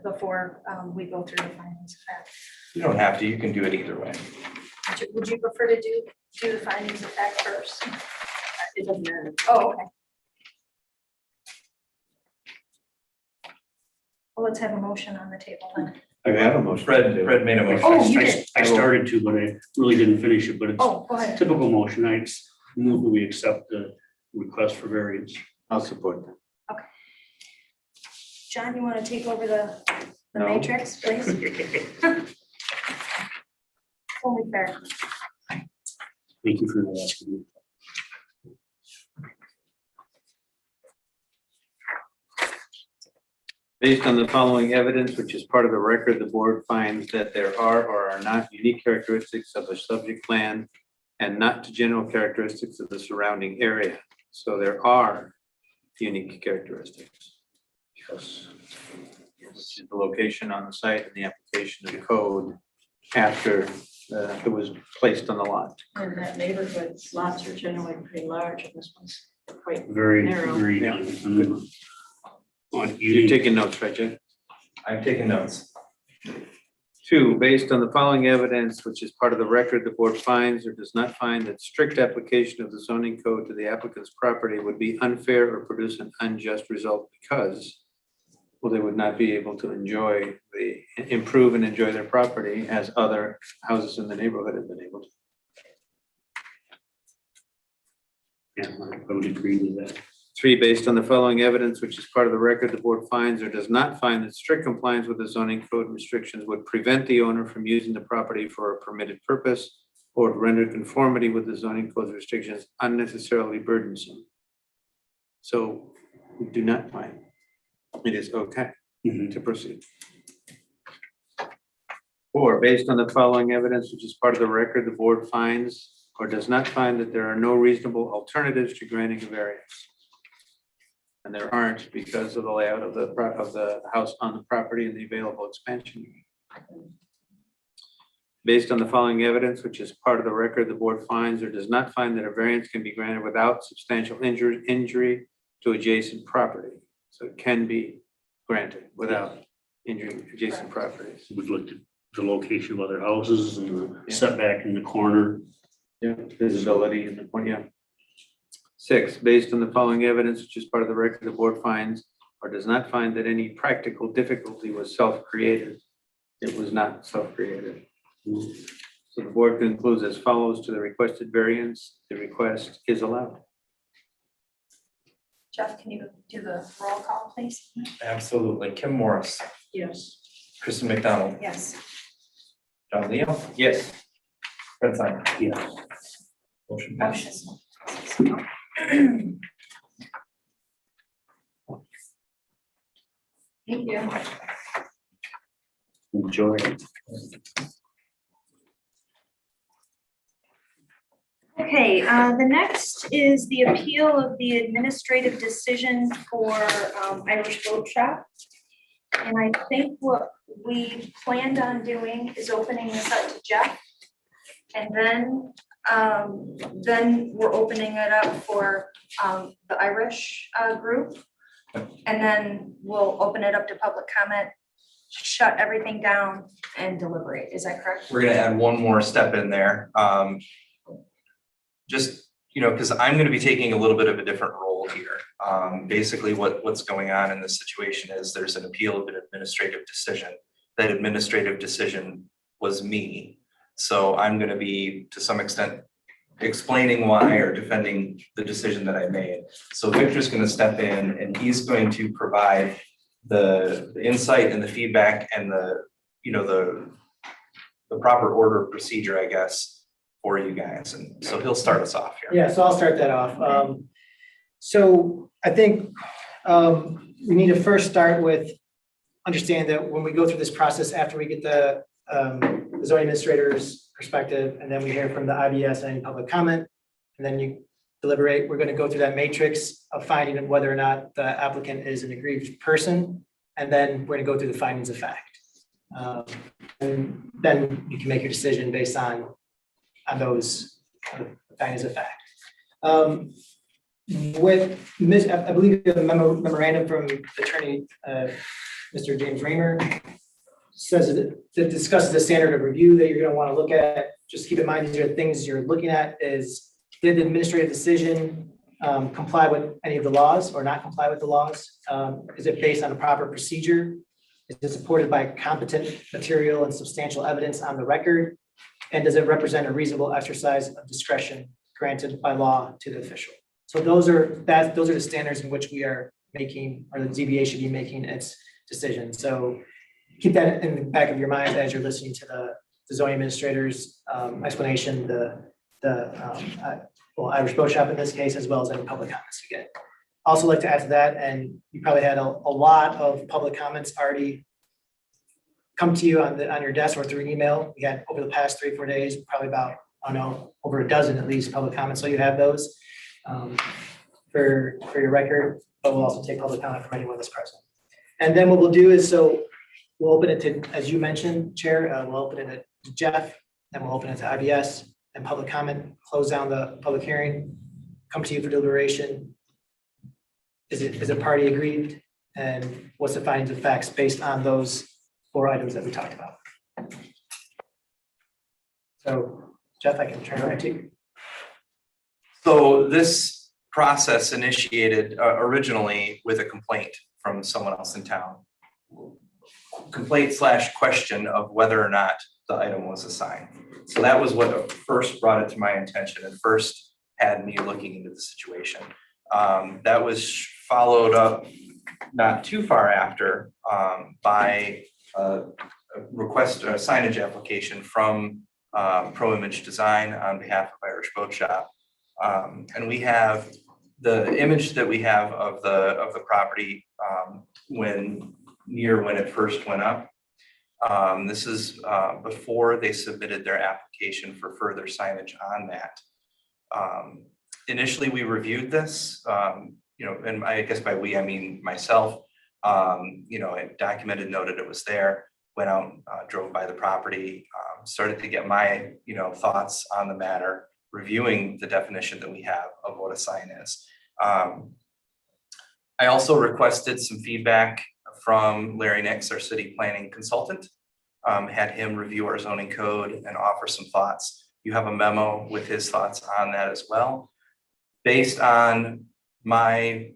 before we go through the findings of fact. You don't have to, you can do it either way. Would you prefer to do the findings of fact first? It doesn't matter. Oh, okay. Well, let's have a motion on the table then. I have a motion. Fred made a motion. Oh, you did. I started to, but I really didn't finish it, but it's Oh, go ahead. typical motion. I move that we accept the request for variance. I'll support that. John, you want to take over the No. matrix, please? Only fair. Thank you for not asking me. Based on the following evidence, which is part of the record, the board finds that there are or are not unique characteristics of the subject land and not to general characteristics of the surrounding area. So there are unique characteristics. Yes. Which is the location on the site and the application of the code after it was placed on the lot. In that neighborhood, lots are generally pretty large, and this one's quite Very, Narrow. very. Yeah. On You're you, taking notes, right, Jeff? I'm taking notes. 2, based on the following evidence, which is part of the record, the board finds or does not find that strict application of the zoning code to the applicant's property would be unfair or produce an unjust result because, well, they would not be able to improve and enjoy their property as other houses in the neighborhood have been able to. yeah, I would agree with that. 3, based on the following evidence, which is part of the record, the board finds or does not find that strict compliance with the zoning code restrictions would prevent the owner from using the property for a permitted purpose or render conformity with the zoning code restrictions unnecessarily burdensome. So we do not find it is okay to proceed. 4, based on the following evidence, which is part of the record, the board finds or does not find that there are no reasonable alternatives to granting a variance. And there aren't because of the layout of the house on the property and the available expansion. Based on the following evidence, which is part of the record, the board finds or does not find that a variance can be granted without substantial injury to adjacent property. So it can be granted without injuring adjacent properties. We've looked at the location of other houses and the setback in the corner. Yeah, visibility in the point, yeah. 6, based on the following evidence, which is part of the record, the board finds or does not find that any practical difficulty was self-created. It was not self-created. So the board concludes as follows: to the requested variance, the request is allowed. Jeff, can you do the roll call, please? Absolutely. Kim Morris, Yes. Kristen McDonald, Yes. John Leo, Yes. Fred Simon. Yeah. Motion passes. Motion. Thank you. Enjoy it. Okay, the next is the appeal of the administrative decision for Irish Boat Shop. And I think what we planned on doing is opening this up to Jeff. And then we're opening it up for the Irish group. And then we'll open it up to public comment, shut everything down and deliberate. Is that correct? We're gonna add one more step in there. Just, because I'm gonna be taking a little bit of a different role here. Basically, what's going on in this situation is there's an appeal of an administrative decision. That administrative decision was me. So I'm gonna be, to some extent, explaining why or defending the decision that I made. So Victor's gonna step in and he's going to provide the insight and the feedback and the proper order of procedure, I guess, for you guys. And so he'll start us off here. Yeah, so I'll start that off. So I think we need to first start with understand that when we go through this process, after we get the zoning administrator's perspective, and then we hear from the IBS and any public comment, and then you deliberate, we're going to go through that matrix of finding whether or not the applicant is an aggrieved person, and then we're going to go through the findings of fact. And then you can make your decision based on those findings of fact. I believe the memorandum from Attorney Mr. James Raymer says that discusses the standard of review that you're going to want to look at. Just keep in mind, these are things you're looking at is, did the administrative decision comply with any of the laws or not comply with the laws? Is it based on a proper procedure? Is it supported by competent material and substantial evidence on the record? And does it represent a reasonable exercise of discretion granted by law to the official? So those are the standards in which we are making, or the ZBA should be making its decision. So keep that in the back of your mind as you're listening to the zoning administrator's explanation, Irish Boat Shop in this case, as well as any public comments you get. Also like to add to that, and you probably had a lot of public comments already come to you on your desk or through email. We had over the past 3-4 days, probably about, I don't know, over a dozen at least public comments. So you have those for your record, but we'll also take public comment from anyone that's present. And then what we'll do is, so we'll open it to, as you mentioned, Chair, we'll open it to Jeff, then we'll open it to IBS and public comment, close down the public hearing, come to you for deliberation. Is a party aggrieved? And what's the findings of facts based on those 4 items that we talked about? So Jeff, I can turn it right to you. So this process initiated originally with a complaint from someone else in town. Complaint / question of whether or not the item was assigned. So that was what first brought it to my attention and first had me looking into the situation. That was followed up not too far after by a request, a signage application from Pro Image Design on behalf of Irish Boat Shop. And we have the image that we have of the property when it first went up. This is before they submitted their application for further signage on that. Initially, we reviewed this, and I guess by we, I mean myself, I documented, noted it was there, went out, drove by the property, started to get my, thoughts on the matter, reviewing the definition that we have of what a sign is. I also requested some feedback from Larry Nix, our city planning consultant. had him review our zoning code and offer some thoughts. You have a memo with his thoughts on that as well. Based on my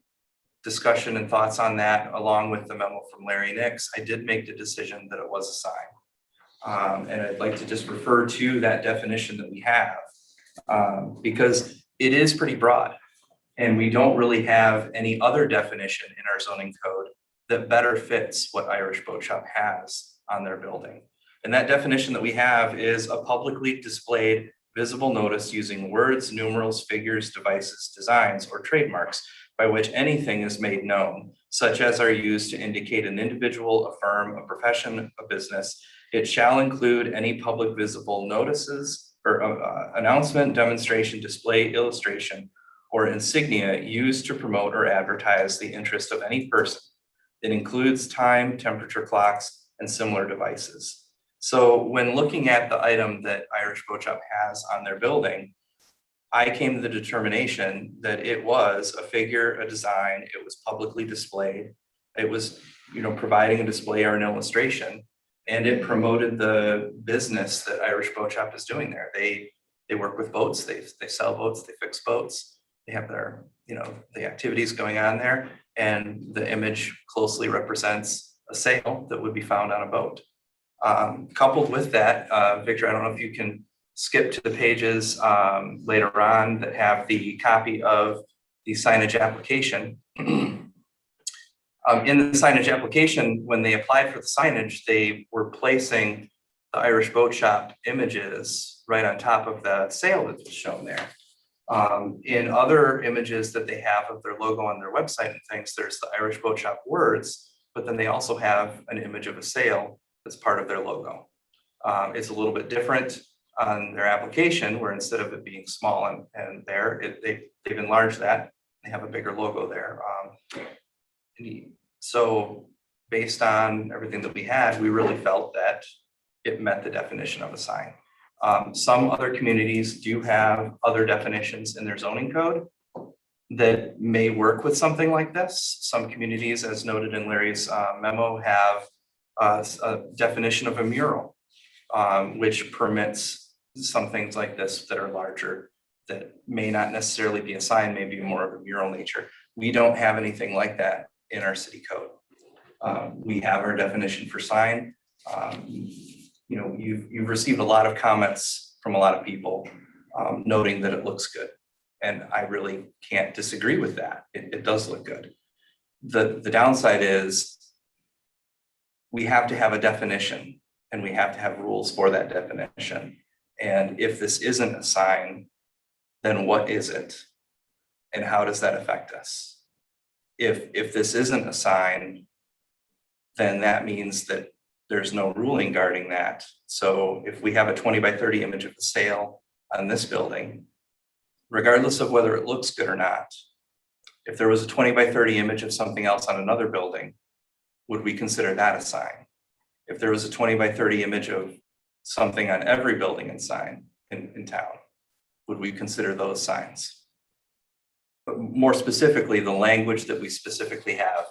discussion and thoughts on that, along with the memo from Larry Nix, I did make the decision that it was a sign. And I'd like to just refer to that definition that we have, because it is pretty broad. And we don't really have any other definition in our zoning code that better fits what Irish Boat Shop has on their building. And that definition that we have is a publicly displayed visible notice using words, numerals, figures, devices, designs, or trademarks by which anything is made known, such as are used to indicate an individual, a firm, a profession, a business. It shall include any public visible notices or announcement, demonstration, display, illustration, or insignia used to promote or advertise the interest of any person. It includes time, temperature clocks, and similar devices. So when looking at the item that Irish Boat Shop has on their building, I came to the determination that it was a figure, a design, it was publicly displayed. It was, providing a display or an illustration, and it promoted the business that Irish Boat Shop is doing there. They work with boats, they sell boats, they fix boats. They have their, the activities going on there, and the image closely represents a sail that would be found on a boat. Coupled with that, Victor, I don't know if you can skip to the pages later on that have the copy of the signage application. In the signage application, when they applied for the signage, they were placing the Irish Boat Shop images right on top of the sail that was shown there. In other images that they have of their logo on their website and things, there's the Irish Boat Shop words, but then they also have an image of a sail that's part of their logo. It's a little bit different on their application, where instead of it being small and there, they've enlarged that. They have a bigger logo there. So based on everything that we had, we really felt that it met the definition of a sign. Some other communities do have other definitions in their zoning code that may work with something like this. Some communities, as noted in Larry's memo, have a definition of a mural, which permits some things like this that are larger, that may not necessarily be a sign, maybe more of a mural nature. We don't have anything like that in our city code. We have our definition for sign. You've received a lot of comments from a lot of people noting that it looks good. And I really can't disagree with that. It does look good. The downside is we have to have a definition, and we have to have rules for that definition. And if this isn't a sign, then what is it? And how does that affect us? If this isn't a sign, then that means that there's no ruling guarding that. So if we have a 20 by 30 image of the sail on this building, regardless of whether it looks good or not, if there was a 20 by 30 image of something else on another building, would we consider that a sign? If there was a 20 by 30 image of something on every building and sign in town, would we consider those signs? But more specifically, the language that we specifically have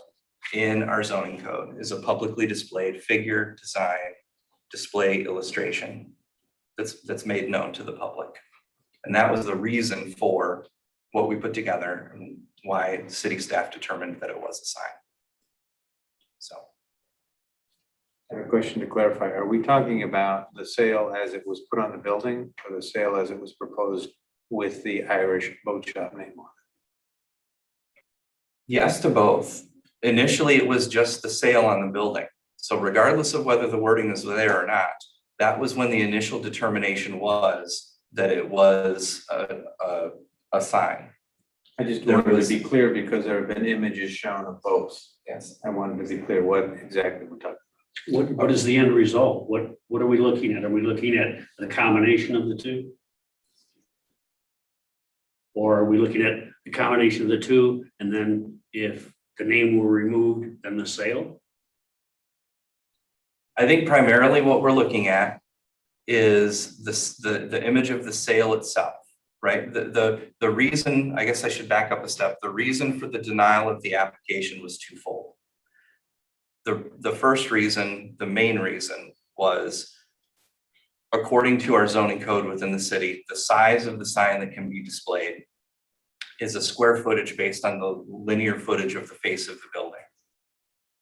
in our zoning code is a publicly displayed figure, design, display, illustration that's made known to the public. And that was the reason for what we put together and why city staff determined that it was a sign. So. I have a question to clarify. Are we talking about the sale as it was put on the building, or the sale as it was proposed with the Irish Boat Shop name on it? Yes to both. Initially, it was just the sale on the building. So regardless of whether the wording is there or not, that was when the initial determination was that it was a sign. I just wanted to be clear because there have been images shown of both. Yes. I wanted to be clear what exactly we're talking about. What is the end result? What are we looking at? Are we looking at the combination of the two? Or are we looking at the combination of the two, and then if the name were removed, then the sale? I think primarily what we're looking at is the image of the sale itself, right? The reason, I guess I should back up a step. The reason for the denial of the application was twofold. The first reason, the main reason, was, according to our zoning code within the city, the size of the sign that can be displayed is a square footage based on the linear footage of the face of the building.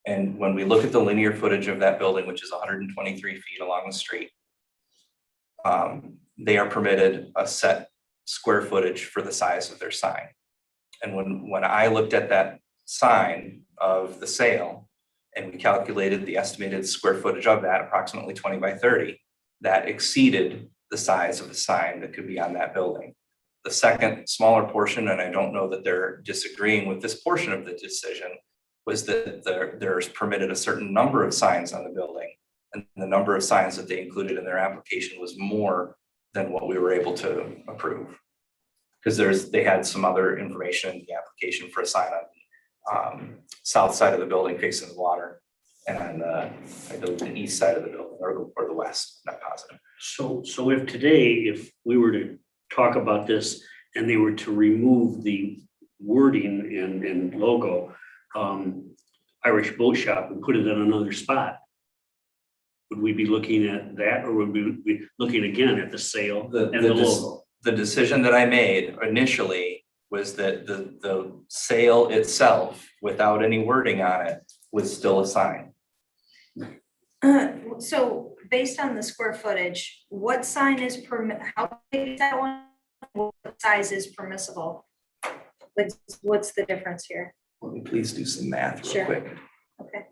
And when we look at the linear footage of that building, which is 123 feet along the street, they are permitted a set square footage for the size of their sign. And when I looked at that sign of the sale and we calculated the estimated square footage of that, approximately 20 by 30, that exceeded the size of the sign that could be on that building. The second smaller portion, and I don't know that they're disagreeing with this portion of the decision, was that there's permitted a certain number of signs on the building. And the number of signs that they included in their application was more than what we were able to approve. Because they had some other information in the application for a sign on south side of the building facing the water, and on the east side of the building, or the west, not positive. So if today, if we were to talk about this and they were to remove the wording and logo, Irish Boat Shop, and put it in another spot, would we be looking at that, or would we be looking again at the sale and the logo? The decision that I made initially was that the sale itself, without any wording on it, was still a sign. So based on the square footage, what sign is how big is that one? What size is permissible? What's the difference here? Let me please do some math real Sure. quick. Okay.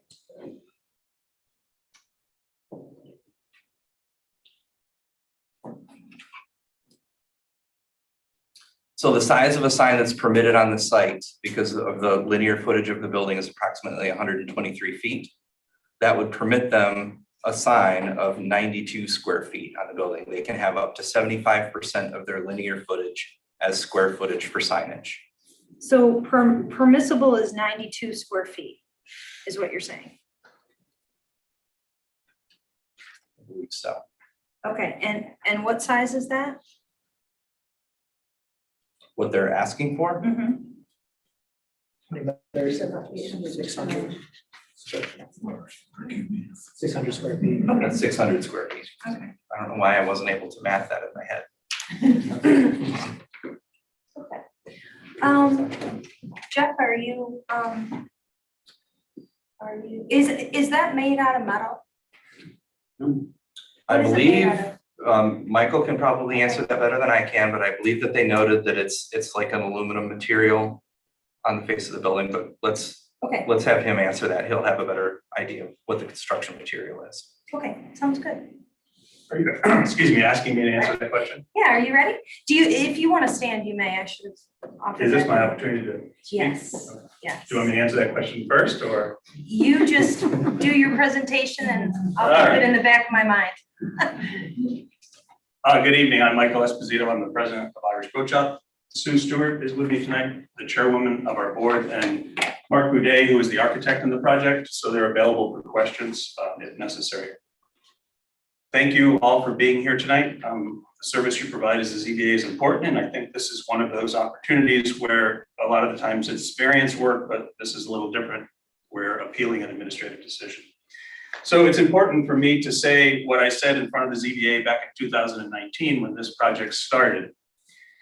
So the size of a sign that's permitted on the site, because of the linear footage of the building, is approximately 123 feet. That would permit them a sign of 92 square feet on the building. They can have up to 75% of their linear footage as square footage for signage. So permissible is 92 square feet, is what you're saying? I believe so. Okay, and what size is that? What they're asking for? Mhm. There's 600 square feet. That's 600 square feet. Okay. I don't know why I wasn't able to math that in my head. Okay. Jeff, is that made out of metal? I What is it made believe, out of? Michael can probably answer that better than I can, but I believe that they noted that it's like an aluminum material on the face of the building, but Okay, let's have him answer that. He'll have a better idea of what the construction material is. okay, sounds good. Are you, excuse me, asking me to answer that question? Yeah, are you ready? If you want to stand, you may, I should have offered Is this that. my opportunity to speak? Yes, yes. Do you want me to answer that question first, or? You just do your presentation and I'll keep it in the back of my mind. Good evening, I'm Michael Esposito, I'm the president of Irish Boat Shop. Sue Stewart is with me tonight, the chairwoman of our board, and Mark Boudet, who is the architect in the project, so they're available for questions if necessary. Thank you all for being here tonight. The service you provide as the ZBA is important, and I think this is one of those opportunities where a lot of the times it's variance work, but this is a little different. We're appealing an administrative decision. So it's important for me to say what I said in front of the ZBA back in 2019 when this project started.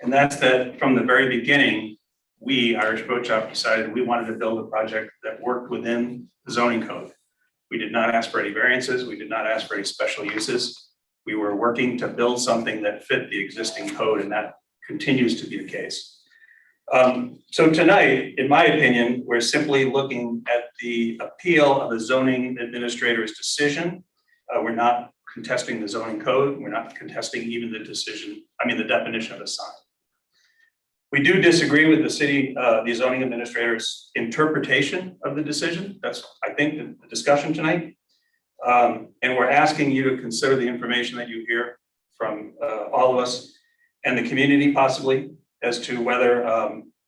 And that's that from the very beginning, we, Irish Boat Shop, decided we wanted to build a project that worked within the zoning code. We did not ask for any variances. We did not ask for any special uses. We were working to build something that fit the existing code, and that continues to be the case. So tonight, in my opinion, we're simply looking at the appeal of the zoning administrator's decision. We're not contesting the zoning code. We're not contesting even the the definition of a sign. We do disagree with the zoning administrator's interpretation of the decision. That's, I think, the discussion tonight. And we're asking you to consider the information that you hear from all of us and the community possibly as to whether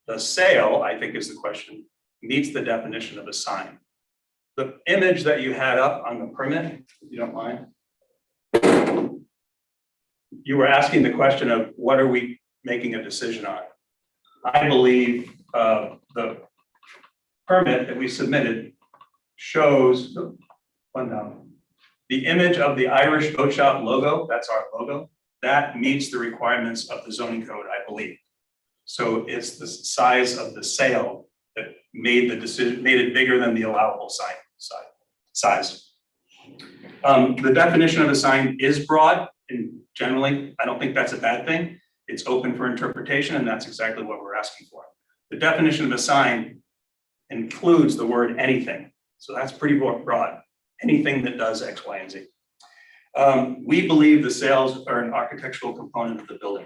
the sale, I think is the question, meets the definition of a sign. The image that you had up on the permit, if you don't mind. You were asking the question of what are we making a decision on? I believe the permit that we submitted shows one down. The image of the Irish Boat Shop logo, that's our logo, that meets the requirements of the zoning code, I believe. So it's the size of the sail that made the decision, made it bigger than the allowable size. The definition of a sign is broad, and generally, I don't think that's a bad thing. It's open for interpretation, and that's exactly what we're asking for. The definition of a sign includes the word anything. So that's pretty broad, anything that does X, Y, and Z. We believe the sails are an architectural component of the building.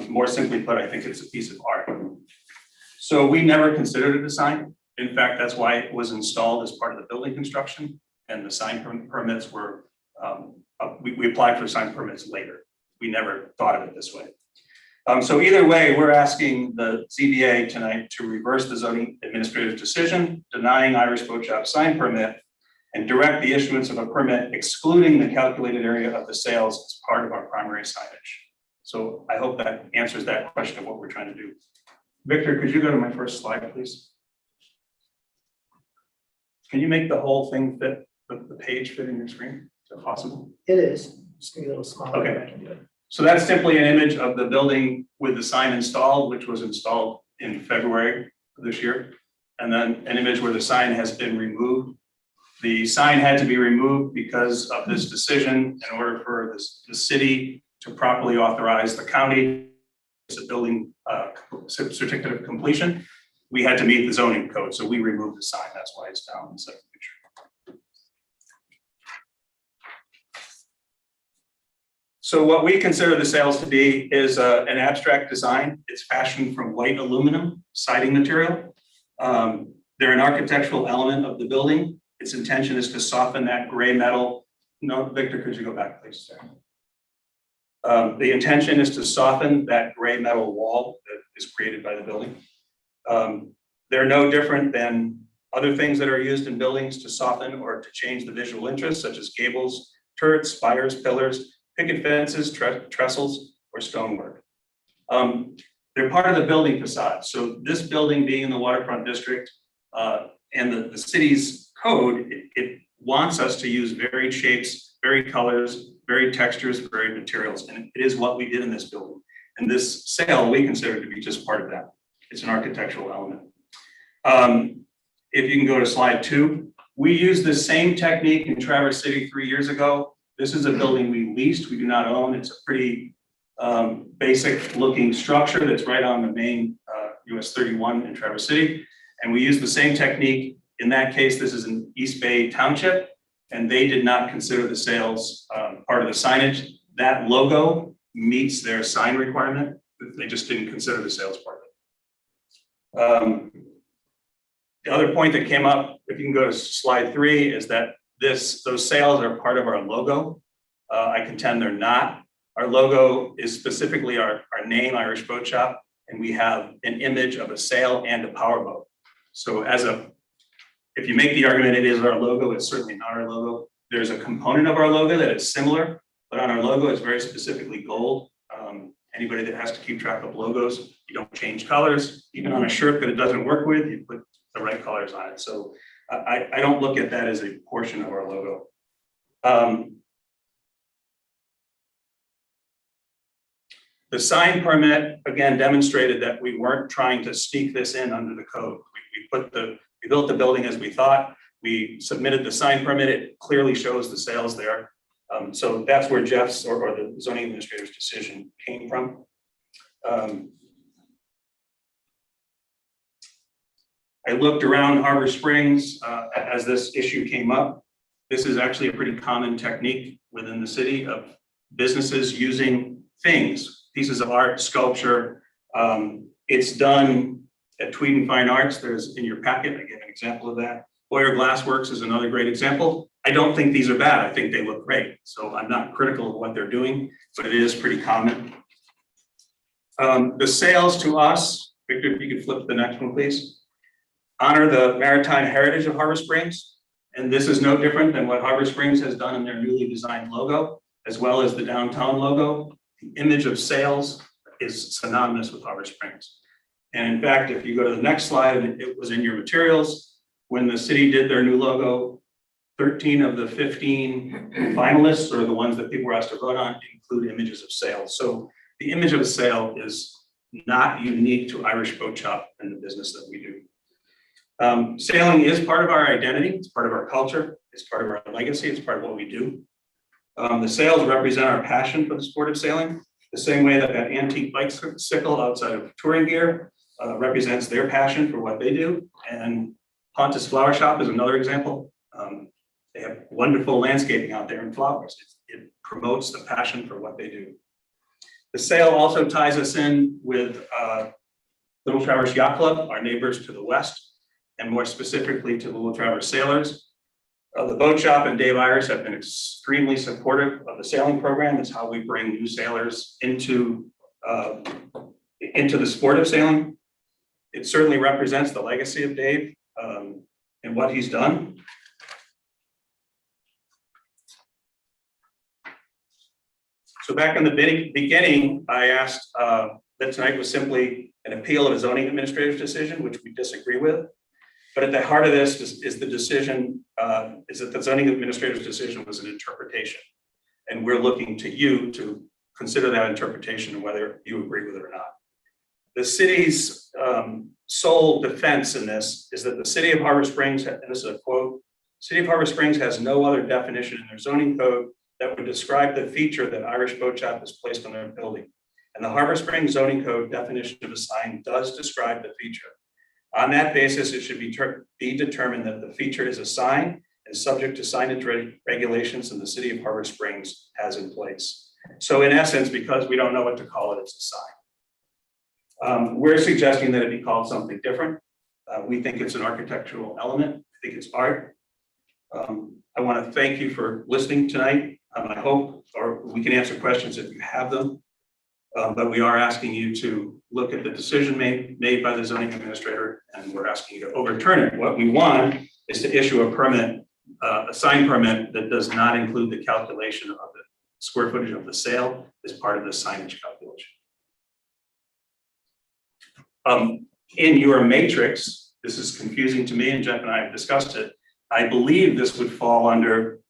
More simply put, I think it's a piece of art. So we never considered it a sign. In fact, that's why it was installed as part of the building construction, and the sign permits were, we applied for sign permits later. We never thought of it this way. So either way, we're asking the ZBA tonight to reverse the zoning administrative decision, denying Irish Boat Shop sign permit, and direct the issuance of a permit excluding the calculated area of the sails as part of our primary signage. So I hope that answers that question of what we're trying to do. Victor, could you go to my first slide, please? Can you make the whole thing fit, the page fit in your screen? Is that possible? It is, just gonna be a little smaller. Okay. but I can do it. So that's simply an image of the building with the sign installed, which was installed in February of this year. And then an image where the sign has been removed. The sign had to be removed because of this decision in order for the city to properly authorize the county as a building certificate of completion. We had to meet the zoning code, so we removed the sign. That's why it's down in the second picture. So what we consider the sails to be is an abstract design. It's fashioned from white aluminum siding material. They're an architectural element of the building. Its intention is to soften that gray metal. No, Victor, could you go back, please? The intention is to soften that gray metal wall that is created by the building. They're no different than other things that are used in buildings to soften or to change the visual interest, such as gables, turrets, spires, pillars, picket fences, trestles, or stonework. They're part of the building facade. So this building being in the waterfront district and the city's code, it wants us to use varied shapes, varied colors, varied textures, varied materials. And it is what we did in this building. And this sail, we consider to be just part of that. It's an architectural element. If you can go to slide 2, we used the same technique in Traverse City 3 years ago. This is a building we leased, we do not own. It's a pretty basic looking structure that's right on the main US 31 in Traverse City. And we used the same technique. In that case, this is in East Bay Township, and they did not consider the sails part of the signage. That logo meets their sign requirement. They just didn't consider the sails part of it. The other point that came up, if you can go to slide 3, is that those sails are part of our logo. I contend they're not. Our logo is specifically our name, Irish Boat Shop, and we have an image of a sail and a powerboat. So if you make the argument it is our logo, it's certainly not our logo. There's a component of our logo that is similar, but on our logo, it's very specifically gold. Anybody that has to keep track of logos, you don't change colors. Even on a shirt that it doesn't work with, you put the right colors on it. So I don't look at that as a portion of our logo. The sign permit, again, demonstrated that we weren't trying to sneak this in under the code. We built the building as we thought. We submitted the sign permit. It clearly shows the sails there. So that's where Jeff's or the zoning administrator's decision came from. I looked around Harbor Springs as this issue came up. This is actually a pretty common technique within the city of businesses using things, pieces of art, sculpture. It's done at Tweed and Fine Arts. There's in your packet, I gave an example of that. Boyer Glassworks is another great example. I don't think these are bad. I think they look great. So I'm not critical of what they're doing, but it is pretty common. The sails to us, Victor, if you could flip the next one, please. Honor the maritime heritage of Harbor Springs. And this is no different than what Harbor Springs has done in their newly designed logo, as well as the downtown logo. The image of sails is synonymous with Harbor Springs. And in fact, if you go to the next slide, it was in your materials, when the city did their new logo, 13 of the 15 finalists, or the ones that people were asked to vote on, include images of sales. So the image of a sale is not unique to Irish Boat Shop and the business that we do. Sailing is part of our identity, it's part of our culture, it's part of our legacy, it's part of what we do. The sails represent our passion for the sport of sailing, the same way that that antique bicycle outside of touring gear represents their passion for what they do. And Pontus Flower Shop is another example. They have wonderful landscaping out there and flowers. It promotes the passion for what they do. The sail also ties us in with Little Traverse Yacht Club, our neighbors to the west, and more specifically to the Little Traverse Sailors. The Boat Shop and Dave Iris have been extremely supportive of the sailing program. It's how we bring new sailors into the sport of sailing. It certainly represents the legacy of Dave and what he's done. So back in the beginning, I asked that tonight was simply an appeal of a zoning administrator's decision, which we disagree with. But at the heart of this is the decision, is that the zoning administrator's decision was an interpretation. And we're looking to you to consider that interpretation and whether you agree with it or not. The city's sole defense in this is that the city of Harbor Springs, and this is a quote, "City of Harbor Springs has no other definition in their zoning code that would describe the feature that Irish Boat Shop has placed on their building. And the Harbor Springs zoning code definition of a sign does describe the feature. On that basis, it should be determined that the feature is a sign and subject to signage regulations and the city of Harbor Springs has in place." So in essence, because we don't know what to call it, it's a sign. We're suggesting that it be called something different. We think it's an architectural element. I think it's art. I want to thank you for listening tonight. I hope, or we can answer questions if you have them. But we are asking you to look at the decision made by the zoning administrator, and we're asking you to overturn it. What we want is to issue a permit, a sign permit that does not include the calculation of the square footage of the sale as part of the signage calculation. In your matrix, this is confusing to me, and Jeff and I have discussed it. I believe this would fall under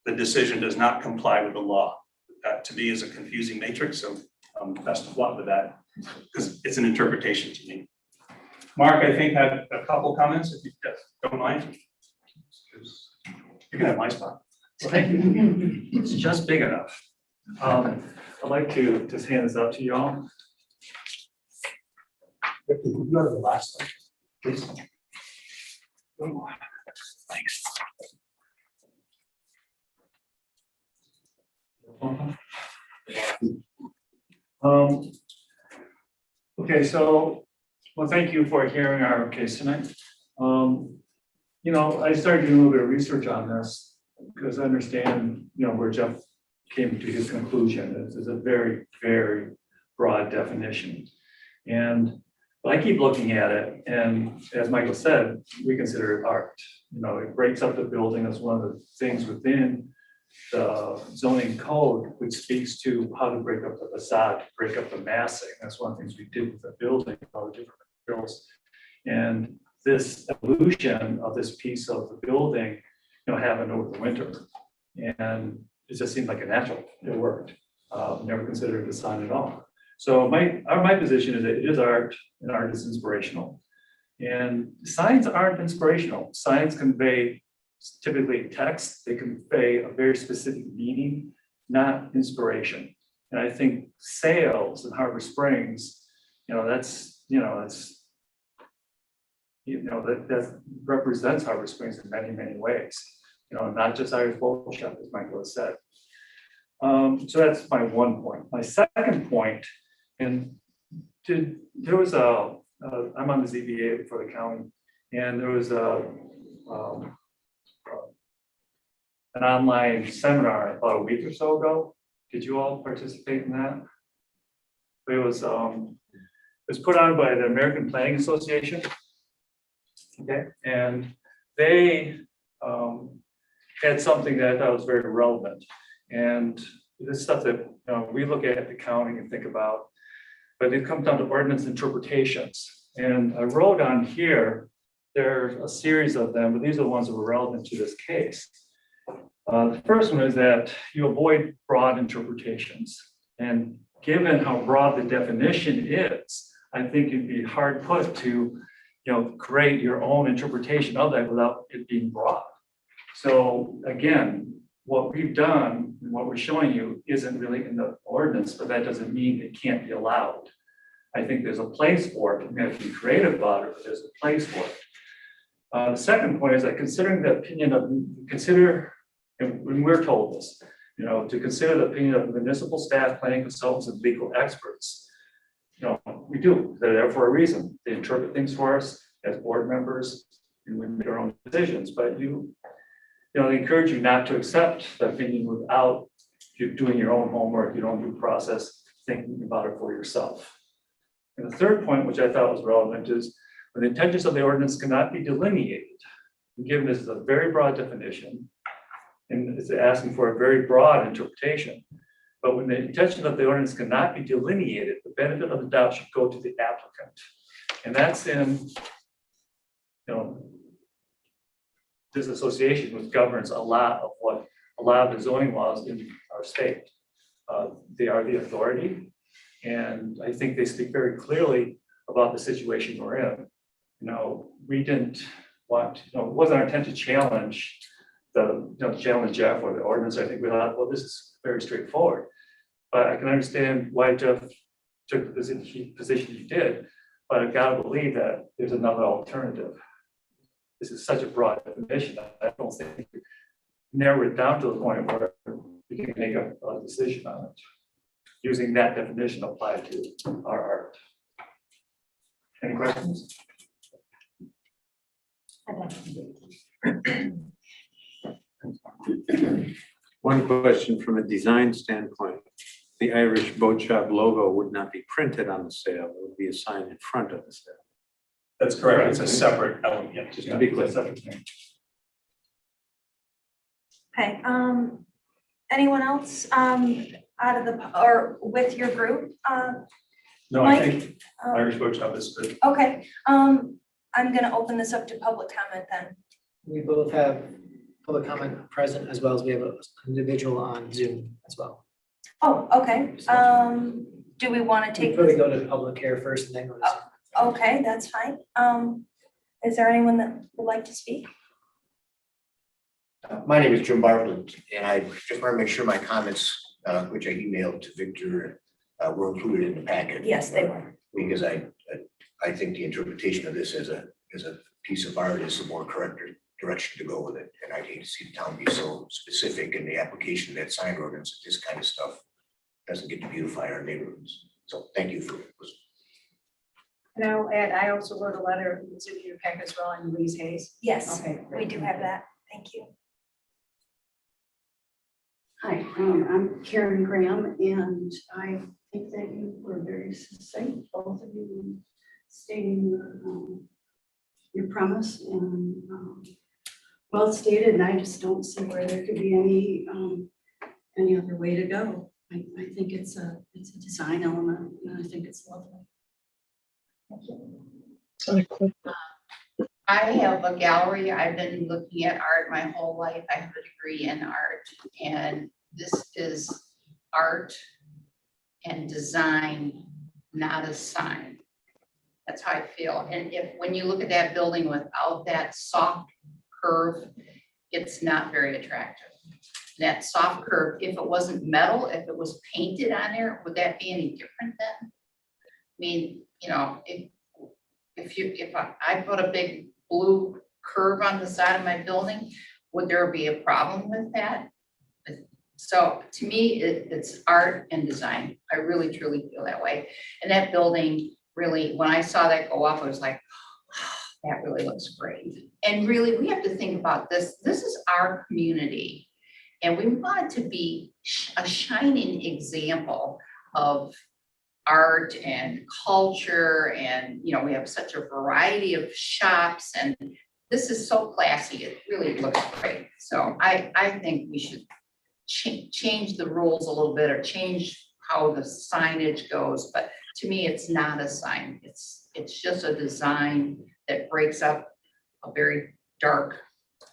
the decision does not comply with the law. That to me is a confusing matrix, so best of luck with that, because it's an interpretation to me. Mark, I think, had a couple comments, if you don't mind. You can have my spot. Thank you. It's just big enough. I'd like to just hand this out to you all. Go to the last one, please. Thanks. Okay, so, well, thank you for hearing our case tonight. You know, I started doing a little bit of research on this because I understand, you know, where Jeff came to his conclusion. This is a very, very broad definition. But I keep looking at it, and as Michael said, we consider it art. You know, it breaks up the building. That's one of the things within the zoning code, which speaks to how to break up the facade, break up the massing. That's one of the things we did with the building, all the different materials. And this evolution of this piece of the building, you know, happened over the winter. And it just seemed like a natural, it worked. Never considered it a sign at all. So my position is that it is art, and art is inspirational. And signs aren't inspirational. Signs convey typically text, they convey a very specific meaning, not inspiration. And I think sales in Harbor Springs, that represents Harbor Springs in many, many ways. You know, not just Irish Boat Shop, as Michael has said. So that's my one point. My second point, I'm on the ZBA for the county, and there was an online seminar about a week or so ago. Did you all participate in that? It was put on by the American Planning Association. Okay, and they had something that I thought was very relevant. And this stuff that we look at the county and think about, but it comes down to ordinance interpretations. And I wrote on here, there's a series of them, but these are the ones that were relevant to this case. The first one is that you avoid broad interpretations. And given how broad the definition is, I think it'd be hard put to, create your own interpretation of that without it being broad. So again, what we've done, and what we're showing you isn't really in the ordinance, but that doesn't mean it can't be allowed. I think there's a place for it. We have to be creative about it, but there's a place for it. The second point is that considering the opinion of, and when we're told this, to consider the opinion of municipal staff, planning consultants, and legal experts. We do, they're there for a reason. They interpret things for us as board members and we make our own decisions, but they encourage you not to accept the opinion without you doing your own homework, your own due process, thinking about it for yourself. And the third point, which I thought was relevant, is when the intentions of the ordinance cannot be delineated, given this is a very broad definition, and it's asking for a very broad interpretation. But when the intention of the ordinance cannot be delineated, the benefit of the doubt should go to the applicant. And that's in, this association, which governs a lot of the zoning laws in our state. They are the authority. And I think they speak very clearly about the situation we're in. We didn't want, it wasn't our intent to challenge challenge Jeff or the ordinance. I think we thought, well, this is very straightforward. But I can understand why Jeff took the position he did, but I've got to believe that there's another alternative. This is such a broad definition. I don't think we narrow it down to the point where we can make a decision on it, using that definition applied to our art. Any questions? One question from a design standpoint, the Irish Boat Shop logo would not be printed on the sail, it would be a sign in front of the sail. That's correct. It's a separate element. Yeah, Just to be clear. Okay, anyone else, out of the, or with your group? No, Mike? I think Irish Boat Shop is good. Okay, I'm gonna open this up to public comment then. We both have public comment present as well as we have an individual on Zoom as well. Oh, okay, do we wanna We take probably this? go to public here first and then go to Zoom. Okay, that's fine. Is there anyone that would like to speak? My name is Jim Bartlett, and I just want to make sure my comments, which I emailed to Victor, were included in the packet. Yes, they were. Because I think the interpretation of this as a piece of art is the more correct direction to go with it. And I'd hate to see the town be so specific in the application of that sign ordinance, that this kind of stuff doesn't get to beautify our neighborhoods. So thank you for. And I'll add, I also wrote a letter, it's in your pack as well, and Louise Hayes. Yes, Okay, we great. do have that. Thank you. Hi, I'm Karen Graham, and I think that you were very succinct, both of you, in stating your premise and well stated, and I just don't see where there could be any other way to go. I think it's a design element, and I think it's lovely. I have a gallery. I've been looking at art my whole life. I have a degree in art, and this is art and design, not a sign. That's how I feel. And when you look at that building without that soft curve, it's not very attractive. That soft curve, if it wasn't metal, if it was painted on there, would that be any different then? I mean, if I put a big blue curve on the side of my building, would there be a problem with that? So to me, it's art and design. I really truly feel that way. And that building really, when I saw that go up, I was like, oh, that really looks great. And really, we have to think about this. This is our community. And we want it to be a shining example of art and culture, and we have such a variety of shops, and this is so classy. It really looks great. So I think we should change the rules a little bit, or change how the signage goes. But to me, it's not a sign. It's just a design that breaks up a very dark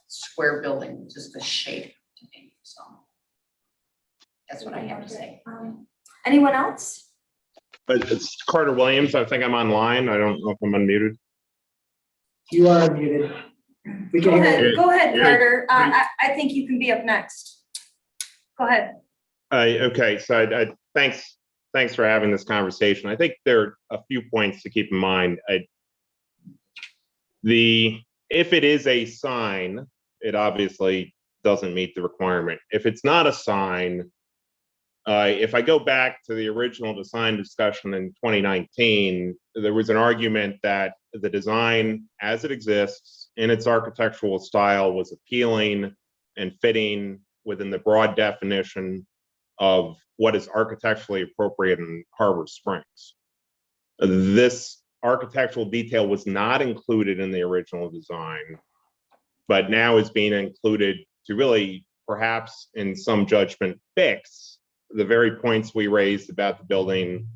square building, just a shape to me. That's what I have to say. Anyone else? But it's Carter Williams. I think I'm online. I don't know if I'm unmuted. You are muted. We can hear you. Go ahead, Yeah. Carter. I think you can be up next. Go ahead. Okay, so thanks for having this conversation. I think there are a few points to keep in mind. If it is a sign, it obviously doesn't meet the requirement. If it's not a sign, if I go back to the original design discussion in 2019, there was an argument that the design as it exists in its architectural style was appealing and fitting within the broad definition of what is architecturally appropriate in Harbor Springs. This architectural detail was not included in the original design, but now is being included to really, perhaps in some judgment, fix the very points we raised about the building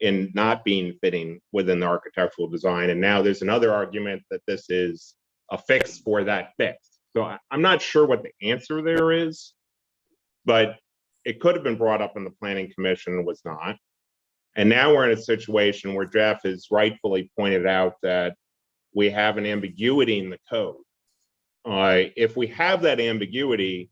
in not being fitting within the architectural design. And now there's another argument that this is a fix for that fix. So I'm not sure what the answer there is, but it could have been brought up in the planning commission and was not. And now we're in a situation where Jeff has rightfully pointed out that we have an ambiguity in the code. If we have that ambiguity,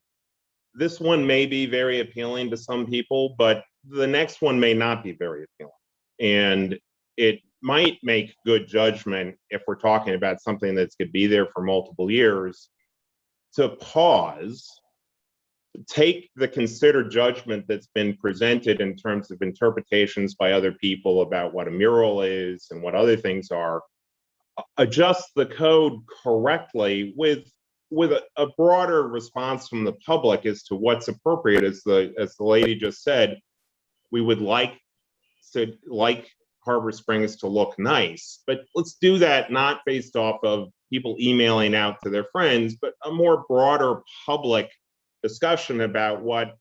this one may be very appealing to some people, but the next one may not be very appealing. And it might make good judgment, if we're talking about something that's could be there for multiple years, to pause, take the considered judgment that's been presented in terms of interpretations by other people about what a mural is and what other things are, adjust the code correctly with a broader response from the public as to what's appropriate. As the lady just said, we would like Harbor Springs to look nice, but let's do that not based off of people emailing out to their friends, but a more broader public discussion about what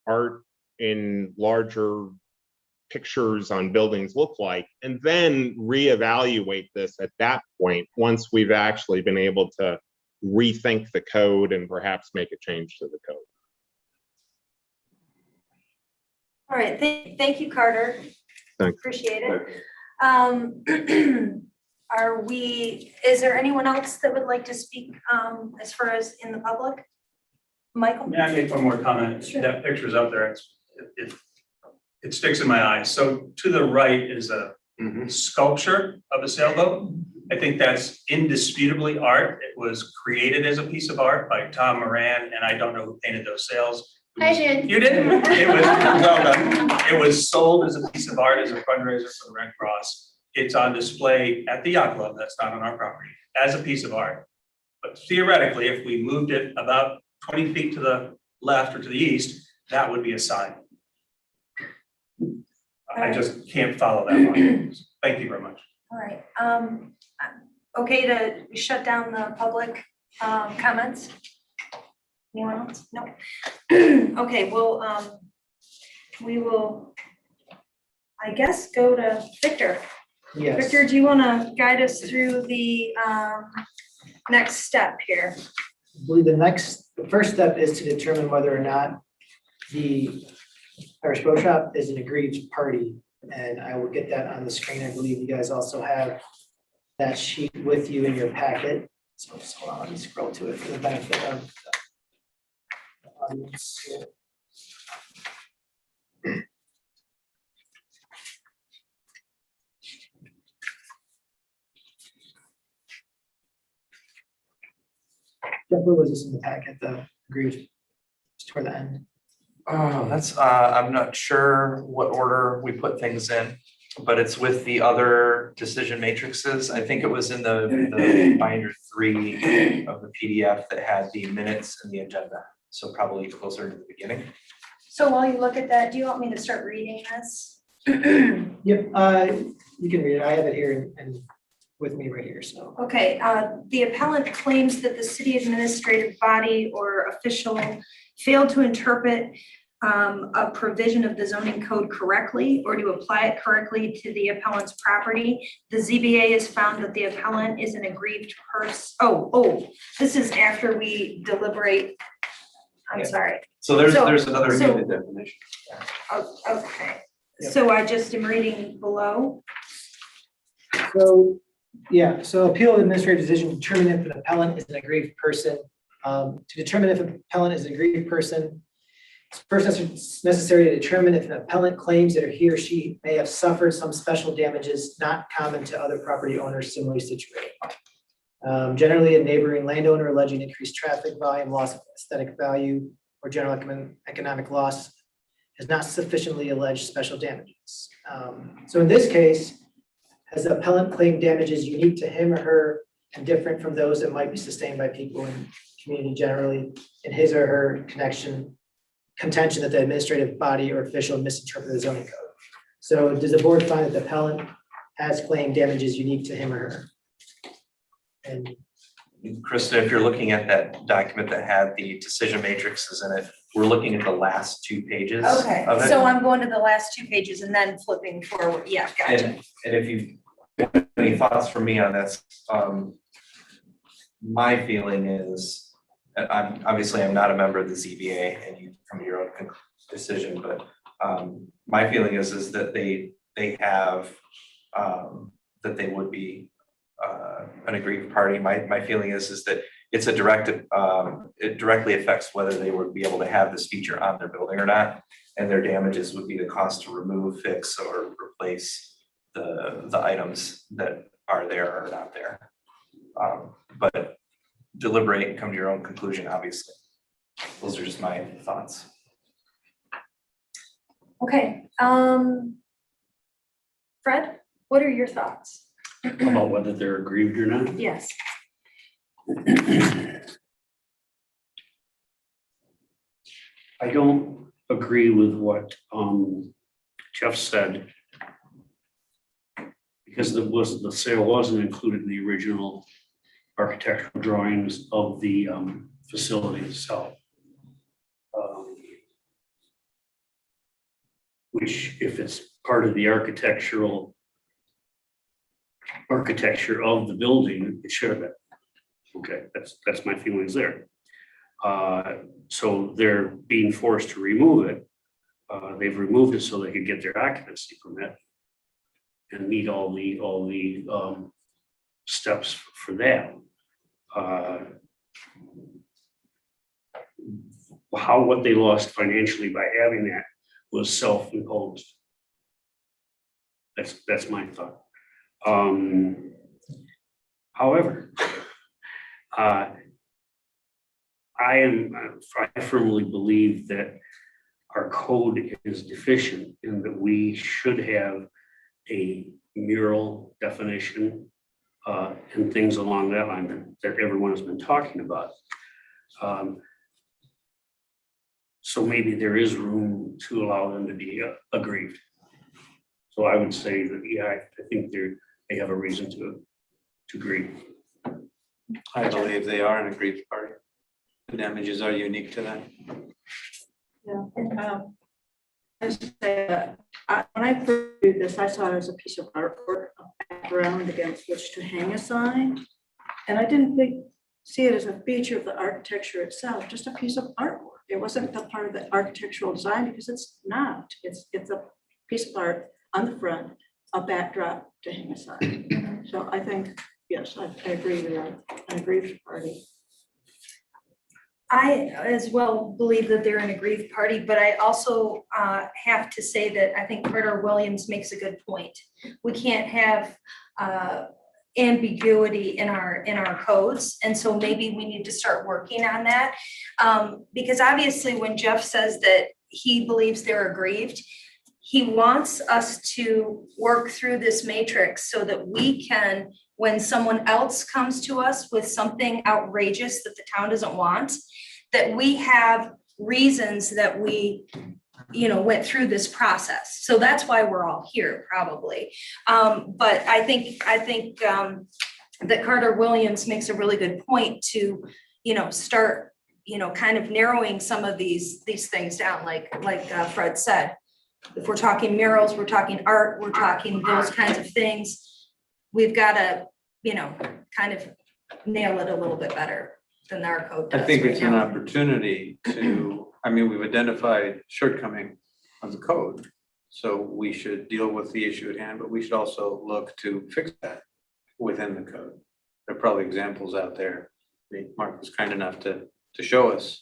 art in larger pictures on buildings look like, and then reevaluate this at that point once we've actually been able to rethink the code and perhaps make a change to the code. All right, thank you, Carter. Thanks. Appreciate it. Is there anyone else that would like to speak as far as in the public? Michael? May I make one more comment? Sure. That picture's up there. It sticks in my eye. So to the right is a sculpture of a sailboat. I think that's indisputably art. It was created as a piece of art by Tom Moran, and I don't know who painted those sails. I did. You didn't? It was, well done. It was sold as a piece of art, as a fundraiser for the Red Cross. It's on display at the yacht club, that's not on our property, as a piece of art. But theoretically, if we moved it about 20 feet to the left or to the east, that would be a sign. I just can't follow that one. Thank you very much. All right, okay to shut down the public comments? Anyone else? No. Okay, well, we will, I guess, go to Victor. Yes. Victor, do you want to guide us through the next step here? I believe the first step is to determine whether or not the Irish Boat Shop is an aggrieved party. And I will get that on the screen. I believe you guys also have that sheet with you in your packet. So just hold on, let me scroll to it for the benefit of the audience here. Jeff, where was this in the packet, the aggrieved, just toward the end? Oh, that's, I'm not sure what order we put things in, but it's with the other decision matrices. I think it was in the binder 3 of the PDF that had the minutes and the agenda. So probably closer to the beginning. So while you look at that, do you want me to start reading this? Yep, you can read it. I have it here and with me right here, so. Okay, the appellant claims that the city administrative body or official failed to interpret a provision of the zoning code correctly or to apply it correctly to the appellant's property. The ZBA has found that the appellant is an aggrieved person. Oh, this is after we deliberate I'm sorry. So there's So- another so- unit definition. Oh, okay, so I just am reading below. So, yeah, so appeal of administrative decision, to determine if an appellant is an aggrieved person. To determine if an appellant is an aggrieved person, first it's necessary to determine if an appellant claims that he or she may have suffered some special damages not common to other property owners similarly situated. Generally, a neighboring landowner alleging increased traffic volume, loss of aesthetic value, or general economic loss has not sufficiently alleged special damages. So in this case, has the appellant claimed damages unique to him or her and different from those that might be sustained by people in the community generally in his or her contention that the administrative body or official misinterpreted the zoning code? So does the board find that the appellant has claimed damages unique to him or her? And Krista, if you're looking at that document that had the decision matrices in it, we're looking at the last 2 pages of Okay, it. so I'm going to the last 2 pages and then flipping forward. Yeah, gotcha. And if you have any thoughts from me on this, my feeling is, I'm not a member of the ZBA and you from your own decision, but my feeling is that they have that they would be an aggrieved party. My feeling is that it's a it directly affects whether they would be able to have this feature on their building or not. And their damages would be the cost to remove, fix, or replace the items that are there or not there. But deliberate and come to your own conclusion, obviously. Those are just my thoughts. Okay, Fred, what are your thoughts? About whether they're aggrieved or not. Yes. I don't agree with what Jeff said. Because the sale wasn't included in the original architectural drawings of the facility itself. Which, if it's part of the architecture of the building, it should have been. Okay, that's my feelings there. So they're being forced to remove it. They've removed it so they could get their occupancy permit and meet all the steps for that. What they lost financially by having that was self-imposed. That's my thought. However, I firmly believe that our code is deficient and that we should have a mural definition and things along that line that everyone has been talking about. So maybe there is room to allow them to be aggrieved. So I would say that, yeah, I think they have a reason to grieve. I believe they are an aggrieved party. The damages are unique to them. Yeah. I just say that when I first read this, I saw it as a piece of artwork, a background against which to hang a sign. And I didn't see it as a feature of the architecture itself, just a piece of artwork. It wasn't a part of the architectural design because it's not. It's a piece of art on the front, a backdrop to hang a sign. So I think, yes, I agree with that. An aggrieved party. I as well believe that they're an aggrieved party, but I also have to say that I think Carter Williams makes a good point. We can't have ambiguity in our codes, and so maybe we need to start working on that. Because obviously when Jeff says that he believes they're aggrieved, he wants us to work through this matrix so that we can, when someone else comes to us with something outrageous that the town doesn't want, that we have reasons that we, went through this process. So that's why we're all here, probably. But I think that Carter Williams makes a really good point to, start, kind of narrowing some of these things down, like Fred said. If we're talking murals, we're talking art, we're talking those kinds of things, we've got to, kind of nail it a little bit better. than our code I does think right it's an now. opportunity to, I mean, we've identified shortcoming of the code. So we should deal with the issue at hand, but we should also look to fix that within the code. There are probably examples out there. I mean, Mark was kind enough to show us,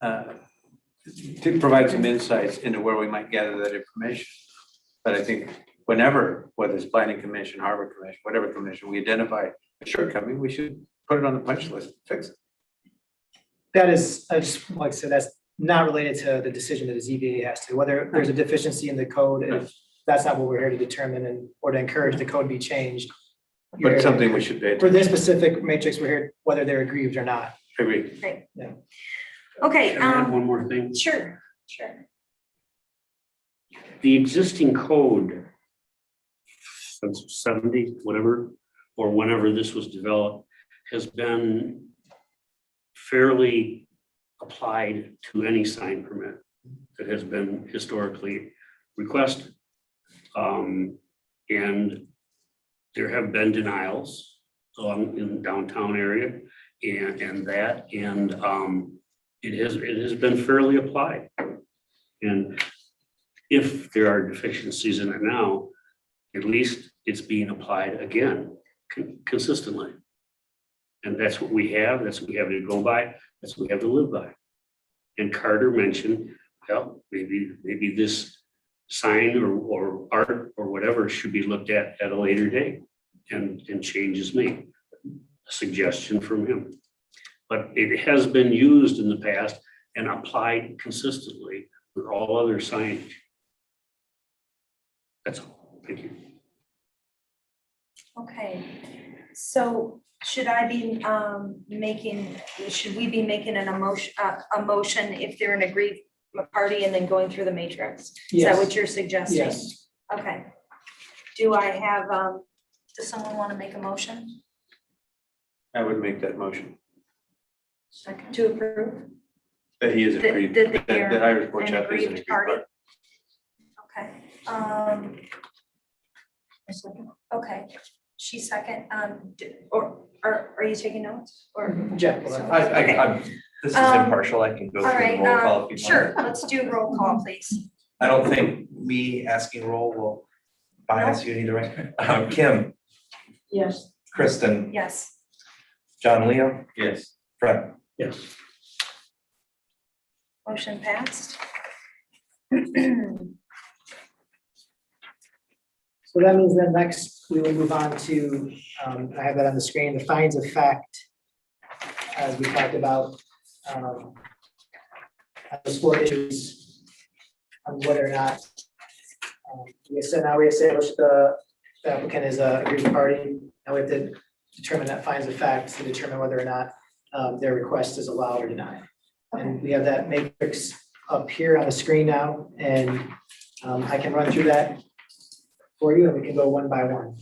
to provide some insights into where we might gather that information. But I think whenever, whether it's planning commission, harbor commission, whatever commission, we identify a shortcoming, we should put it on the punch list, fix it. That is, I just like I said, that's not related to the decision that the ZBA has to, whether there's a deficiency in the code, if that's not what we're here to determine and, or to encourage the code be changed. But it's something we should pay For attention this specific matrix, we're here, whether they're aggrieved or not. to. Agree. Okay, Can I add one more thing? sure. The existing code since 70, whatever, or whenever this was developed, has been fairly applied to any sign permit that has been historically requested. And there have been denials in the downtown area and it has been fairly applied. And if there are deficiencies in it now, at least it's being applied again consistently. And that's what we have, that's what we have to go by, that's what we have to live by. And Carter mentioned, well, maybe this sign or art or whatever should be looked at a later date and changes made. A suggestion from him. But it has been used in the past and applied consistently with all other signage. That's all. Thank you. Okay, so should I be should we be making a motion if they're an aggrieved party and then going through the matrix? Is that Yes. what you're suggesting? Yes. Okay. Do I have, does someone want to make a motion I would make that motion. to approve? That he is That- agreed, that that they're the Irish Board an chap is an aggrieved agreed party? party. Okay. Okay, she second, or are you taking notes or? Jeff, This is Um, impartial, I can go All through right, the roll call if you sure, want. let's do roll call, please. I don't think me asking roll will bias you either way. Kim, Yes. Kristen, Yes. John Leo, Yes. Fred. Yes. Motion passed. So that means then next we will move on to, I have that on the screen, the findings of fact. As we talked about, those 4 issues on whether or not, we established the applicant is a aggrieved party. Now we have to determine that findings of fact to determine whether or not their request is allowed or denied. And we have that matrix up here on the screen now, and I can run through that for you, and we can go one by one.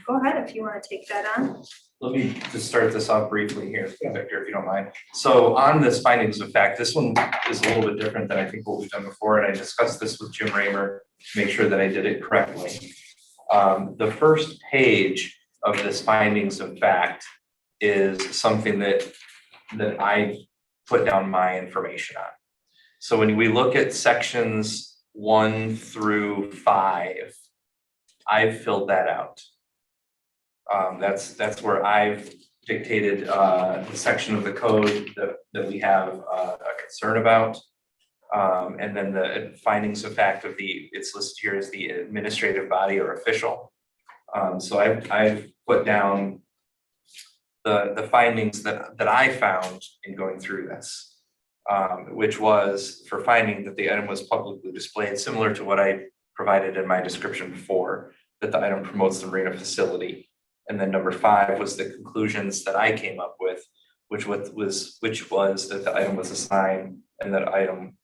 Go ahead if you want to take that on. Let me just start this off briefly here, Victor, if you don't mind. So on this findings of fact, this one is a little bit different than I think what we've done before, and I discussed this with Jim Raymer to make sure that I did it correctly. The first page of this findings of fact is something that I put down my information on. So when we look at sections 1 through 5, I've filled that out. That's where I've dictated the section of the code that we have a concern about. And then the findings of fact it's listed here as the administrative body or official. So I've put down the findings that I found in going through this. Which was for finding that the item was publicly displayed, similar to what I provided in my description before, that the item promotes the marina facility. And then number 5 was the conclusions that I came up with, which was that the item was a sign and that item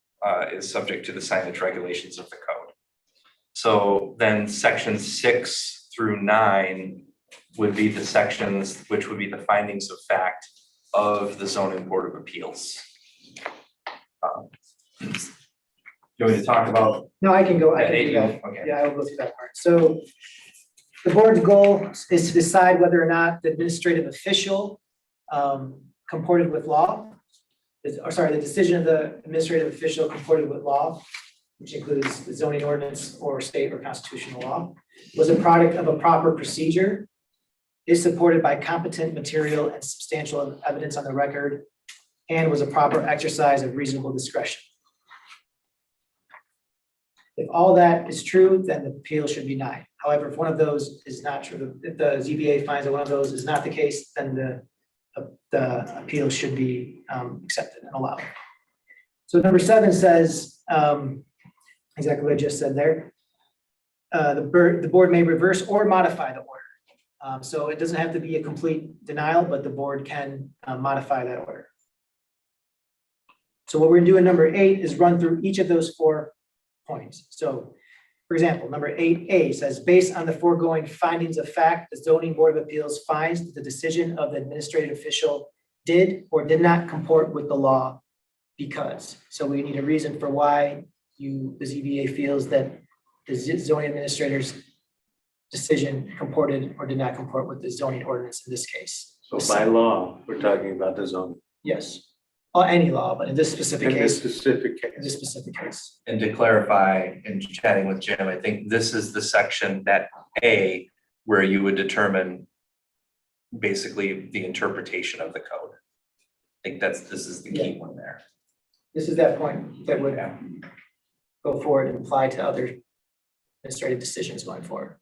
is subject to the signage regulations of the code. So then sections 6 through 9 would be the sections which would be the findings of fact of the zoning board of appeals. Do you want me to talk about? No, I can go, I that can do that. Okay. Yeah, I will go through that part. So the board's goal is to decide whether or not the administrative official comported with law. The decision of the administrative official comported with law, which includes the zoning ordinance or state or constitutional law, was a product of a proper procedure, is supported by competent material and substantial evidence on the record, and was a proper exercise of reasonable discretion. If all that is true, then the appeal should be denied. However, if one of those is not true, if the ZBA finds that one of those is not the case, then the appeal should be accepted and allowed. So number 7 says exactly what I just said there. The board may reverse or modify the order. So it doesn't have to be a complete denial, but the board can modify that order. So what we're gonna do in number 8 is run through each of those 4 points. So, for example, number 8A says, based on the foregoing findings of fact, the zoning board of appeals finds that the decision of the administrative official did or did not comport with the law because. So we need a reason for why the ZBA feels that the zoning administrator's decision comported or did not comport with the zoning ordinance in this case. So by law, we're talking about the zone. Yes, or any law, but in this specific In this case, specific in case. this specific case. And to clarify, in chatting with Jim, I think this is the section that A, where you would determine basically the interpretation of the code. I think this is the key one there. This is that point that would go forward and apply to other administrative decisions going forward.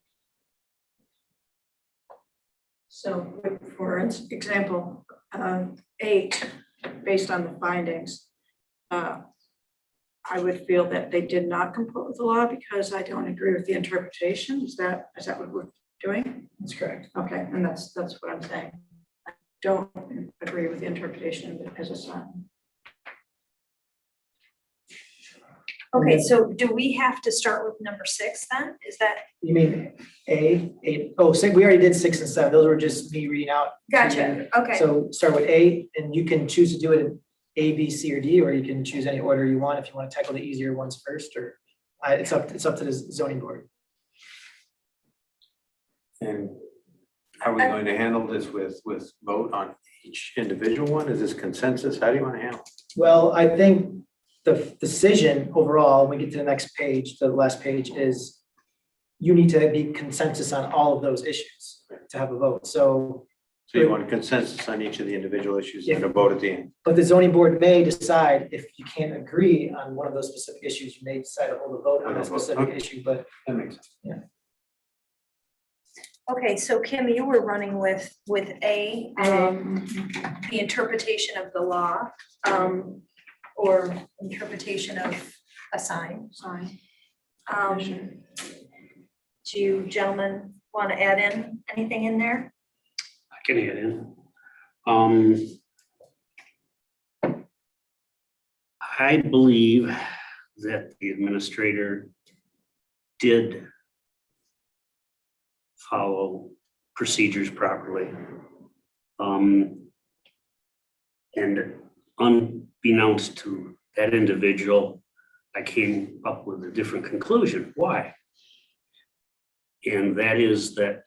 So for example, 8, based on the findings, I would feel that they did not comport with the law because I don't agree with the interpretation. Is that what we're doing? That's correct. Okay, and that's what I'm saying. I don't agree with the interpretation of it as a sign. Okay, so do we have to start with number 6 then? Is that? You mean A, 8, oh, 6, we already did 6 and 7. Those were just me reading out. Gotcha, okay. So start with A, and you can choose to do it in A, B, C, or D, or you can choose any order you want if you want to tackle the easier ones first, or it's up to the zoning board. And are we going to handle this with vote on each individual one? Is this consensus? How do you want to handle it? Well, I think the decision overall, when we get to the next page, the last page, is you need to be consensus on all of those issues to have a vote. So you want consensus on each of the individual issues and a vote at the end? but the zoning board may decide if you can't agree on one of those specific issues, you may decide to hold a vote on that specific issue, but That makes sense. Okay, so Kim, you were running with A, the interpretation of the law, or interpretation of a sign. Sign. Do you gentlemen want to add in anything in there? I can add in. I believe that the administrator did follow procedures properly. And unbeknownst to that individual, I came up with a different conclusion. Why? And that is that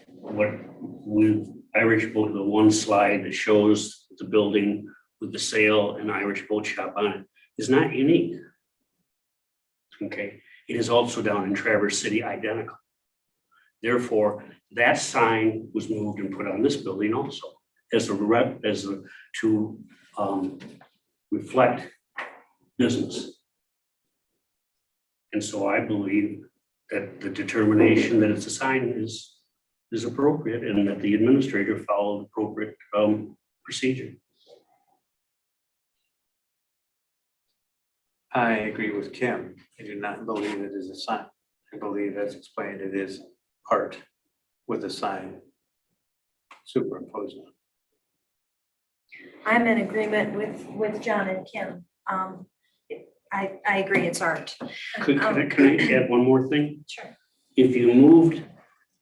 what with Irish Boat, the one slide that shows the building with the sail and Irish Boat Shop on it is not unique. Okay, it is also down in Traverse City identical. Therefore, that sign was moved and put on this building also to reflect business. And so I believe that the determination that it's a sign is appropriate and that the administrator followed appropriate procedure. I agree with Kim. I do not believe it is a sign. I believe, as explained, it is art with a sign superimposed on. I'm in agreement with John and Kim. I agree, it's art. Can I add one more thing? Sure. If you moved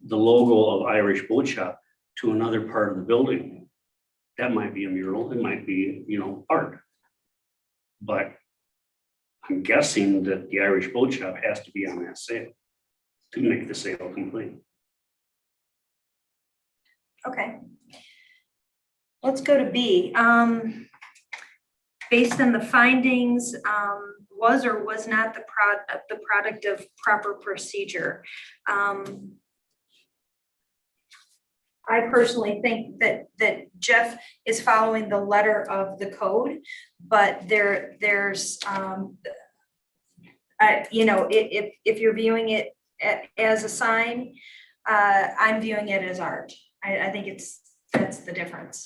the logo of Irish Boat Shop to another part of the building, that might be a mural, it might be, art. But I'm guessing that the Irish Boat Shop has to be on that sale to make the sale complete. Okay. Let's go to B. Based on the findings, was or was not the product of proper procedure. I personally think that Jeff is following the letter of the code, but there's, if you're viewing it as a sign, I'm viewing it as art. I think that's the difference.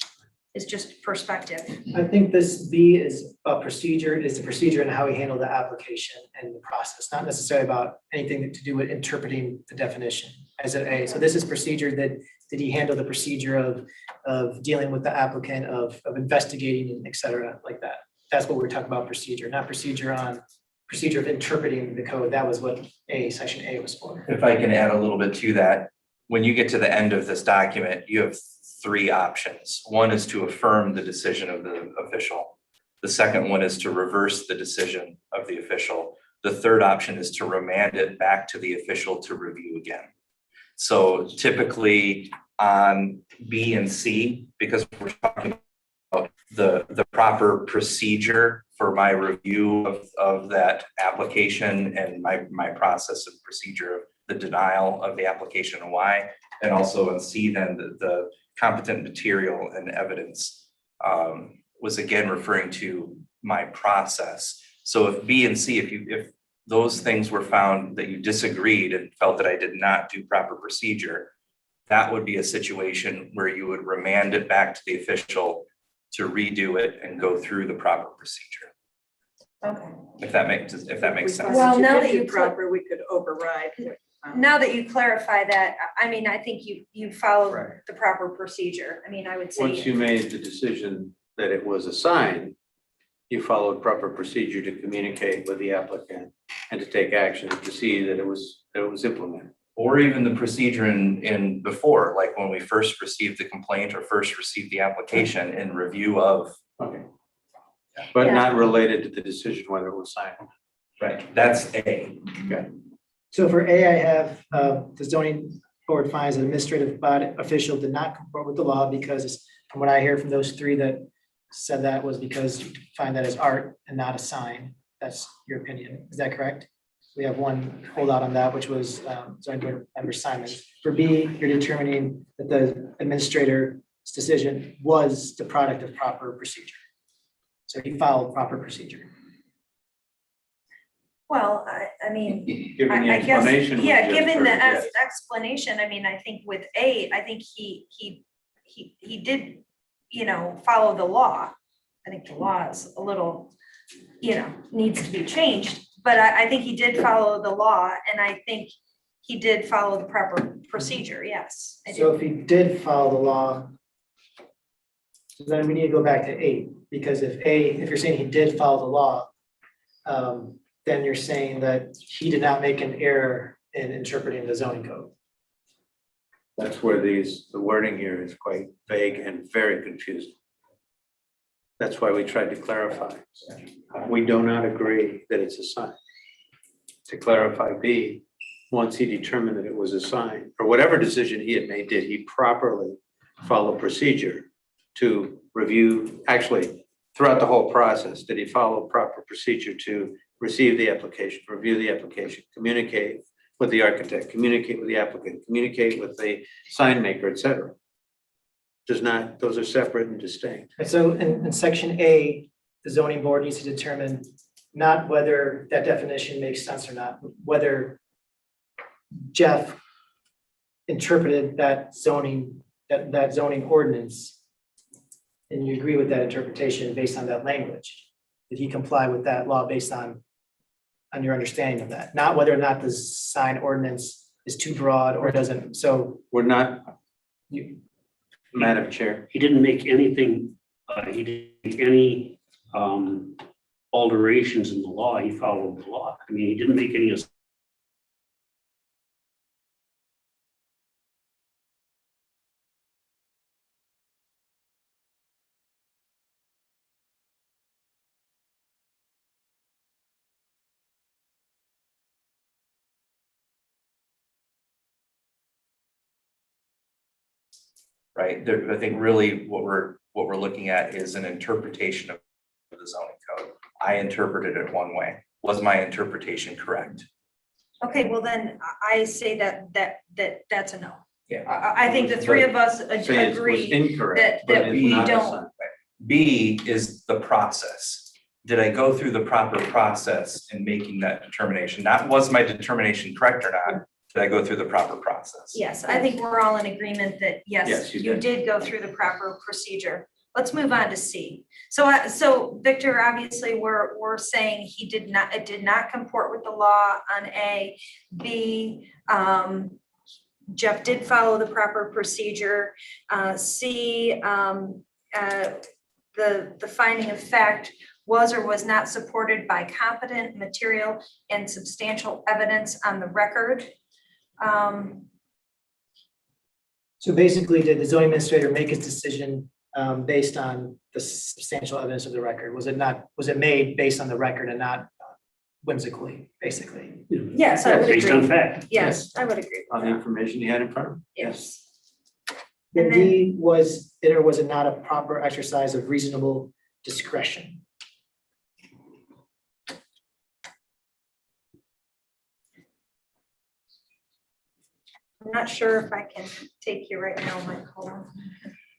It's just perspective. I think this B is a procedure, is the procedure and how we handle the application and the process, not necessarily about anything to do with interpreting the definition as an A. So this is procedure that, did he handle the procedure of dealing with the applicant, of investigating, and et cetera, like that. That's what we're talking about procedure, not procedure of interpreting the code. That was what section A was for. If I can add a little bit to that, when you get to the end of this document, you have 3 options. One is to affirm the decision of the official. The second one is to reverse the decision of the official. The third option is to remand it back to the official to review again. So typically on B and C, because we're talking about the proper procedure for my review of that application and my process and procedure of the denial of the application and why, and also in C then the competent material and evidence was again referring to my process. So if B and C, if those things were found that you disagreed and felt that I did not do proper procedure, that would be a situation where you would remand it back to the official to redo it and go through the proper procedure. Okay. If that makes sense. Well, now that If you proper, we could override. Now that you clarify that, I mean, I think you followed Right. the proper procedure. I mean, I would say. Once you made the decision that it was a sign, you followed proper procedure to communicate with the applicant and to take action to see that it was implemented. Or even the procedure in before, like when we first received the complaint or first received the application in review of. Okay. But Yeah. not related to the decision whether it was signed. Right, that's A. So for A, I have, the zoning board finds an administrative body official did not comport with the law because from what I hear from those 3 that said that was because you find that as art and not a sign. That's your opinion. Is that correct? We have one holdout on that, which was zoning board member Simon. For B, you're determining that the administrator's decision was the product of proper procedure. So he followed proper procedure. Well, I mean, Given the I guess, explanation. we yeah, just given the heard, yes. explanation, I mean, I think with A, I think he did, follow the law. I think the law is a little, needs to be changed, but I think he did follow the law, and I think he did follow the proper procedure, yes. I So do. if he did follow the law, so then we need to go back to 8, because if you're saying he did follow the law, then you're saying that he did not make an error in interpreting the zoning code. That's where the wording here is quite vague and very confusing. That's why we tried to clarify. We do not agree that it's a sign. To clarify B, once he determined that it was a sign, or whatever decision he had made, did he properly follow procedure to review, actually, throughout the whole process, did he follow proper procedure to receive the application, review the application, communicate with the architect, communicate with the applicant, communicate with the sign maker, et cetera? Those are separate and distinct. And so in section A, the zoning board needs to determine not whether that definition makes sense or not, whether Jeff interpreted that zoning ordinance, and you agree with that interpretation based on that language. Did he comply with that law based on your understanding of that? Not whether or not the sign ordinance is too broad or doesn't, so. We're not, Madam Chair. He didn't make anything, he didn't make any alterations in the law. He followed the law. I mean, he didn't make any. right? There, I think really what we're looking at is an interpretation of the zoning code. I interpreted it one way. Was my interpretation correct? Okay, well then, I say that's a no. Yeah. I think the three of us Say it was agree incorrect, that but we it's not a don't. sign. B is the process. Did I go through the proper process in making that determination? Not was my determination correct or not? Did I go through the proper process? Yes, I think we're all in agreement that, yes, Yes, you you did go through the proper procedure. Let's move on to C. So Victor, obviously, we're saying it did not comport with the law on A. B, Jeff did follow the proper procedure. C, the finding of fact was or was not supported by competent material and substantial evidence on the record. So basically, did the zoning administrator make his decision based on the substantial evidence of the record? Was it made based on the record and not whimsically, basically? Yes, I would Based on agree. fact. Yes, I would agree On with the that. information he had in front of him. Yes. Then And then- D, was it or was it not a proper exercise of reasonable discretion? I'm not sure if I can take you right now, Mike, hold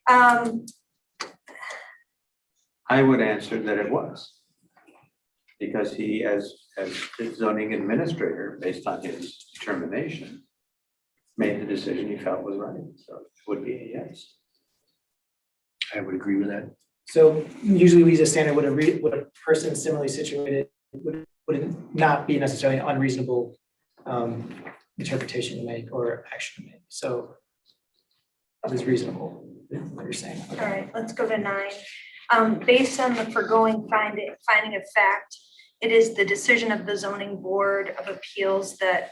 on. I would answer that it was. Because he, as the zoning administrator, based on his determination, made the decision he felt was right, so it would be a yes. I would agree with that. So usually we use a standard, would a person similarly situated, would it not be necessarily an unreasonable interpretation to make or action to make? So it was reasonable, what you're saying. All right, let's go to 9. Based on the foregoing finding of fact, it is the decision of the zoning board of appeals that,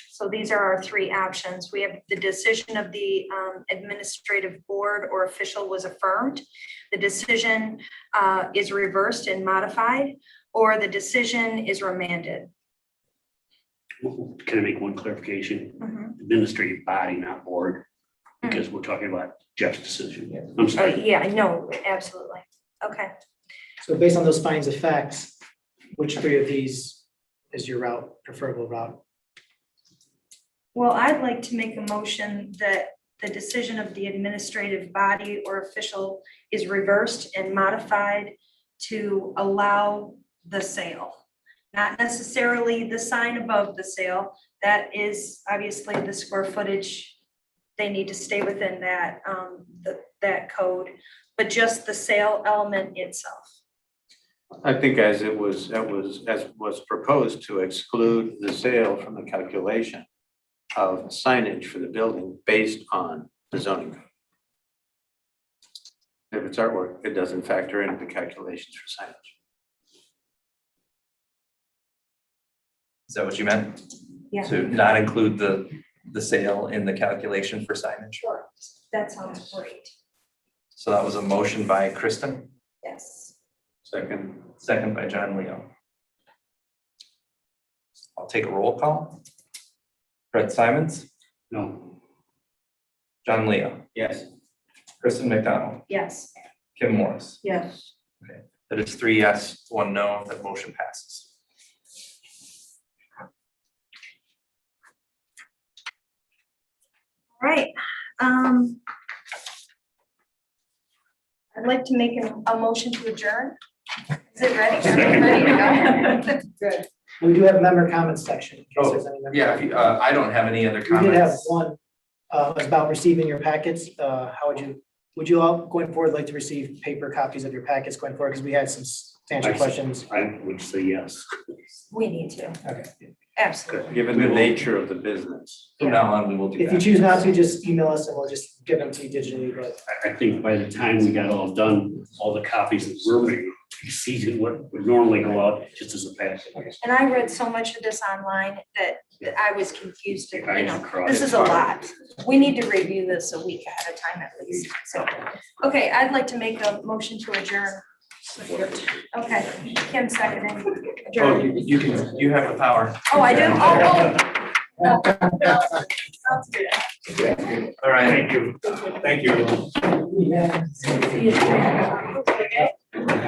so these are our 3 options. We have the decision of the administrative board or official was affirmed. The decision is reversed and modified, or the decision is remanded. Can I make one clarification? Mhm. Administrative body, not board, because we're talking about Jeff's decision. I'm sorry. Yeah, I know, absolutely. Okay. So based on those findings of facts, which 3 of these is your preferable route? Well, I'd like to make a motion that the decision of the administrative body or official is reversed and modified to allow the sale. Not necessarily the sign above the sale, that is obviously the square footage. They need to stay within that, that code, but just the sale element itself. I think as was proposed to exclude the sale from the calculation of signage for the building based on the zoning code. If it's artwork, it doesn't factor into the calculations for signage. Is that what you meant? Yeah. To not include the sale in the calculation for signage? Sure. That sounds great. So that was a motion by Kristen, Yes. second by John Leo. I'll take a roll call. Fred Simons, No. John Leo, Yes. Kristen McDonald, Yes. Kim Morris. Yes. That is 3 yes, 1 no, that motion passes. All right. I'd like to make a motion to adjourn. Is it ready? Ready to go? Good. We do have a member comments section. In case there's any member Yeah, if you- I don't have any other We did have comments. one, it's about receiving your packets. How would you all going forward like to receive paper copies of your packets going forward? Because we had some substantial questions. I would say yes. We need to, Okay. absolutely. Given the nature of the business. From now on, we will do that. If you choose not to, just email us and we'll just give them to you digitally, but I think by the time we got all done, all the copies that were made exceeded what would normally go out just as a packet. And I read so much of this online that I was confused, you I know, cried. this is a lot. We need to review this a week ahead of time at least, so. Okay, I'd like to make a motion to adjourn. Okay, Kim seconding. Oh, Adjourn. you have the power. Oh, I do? Oh. Sounds good. All right, Thank you. thank you, everyone. See you.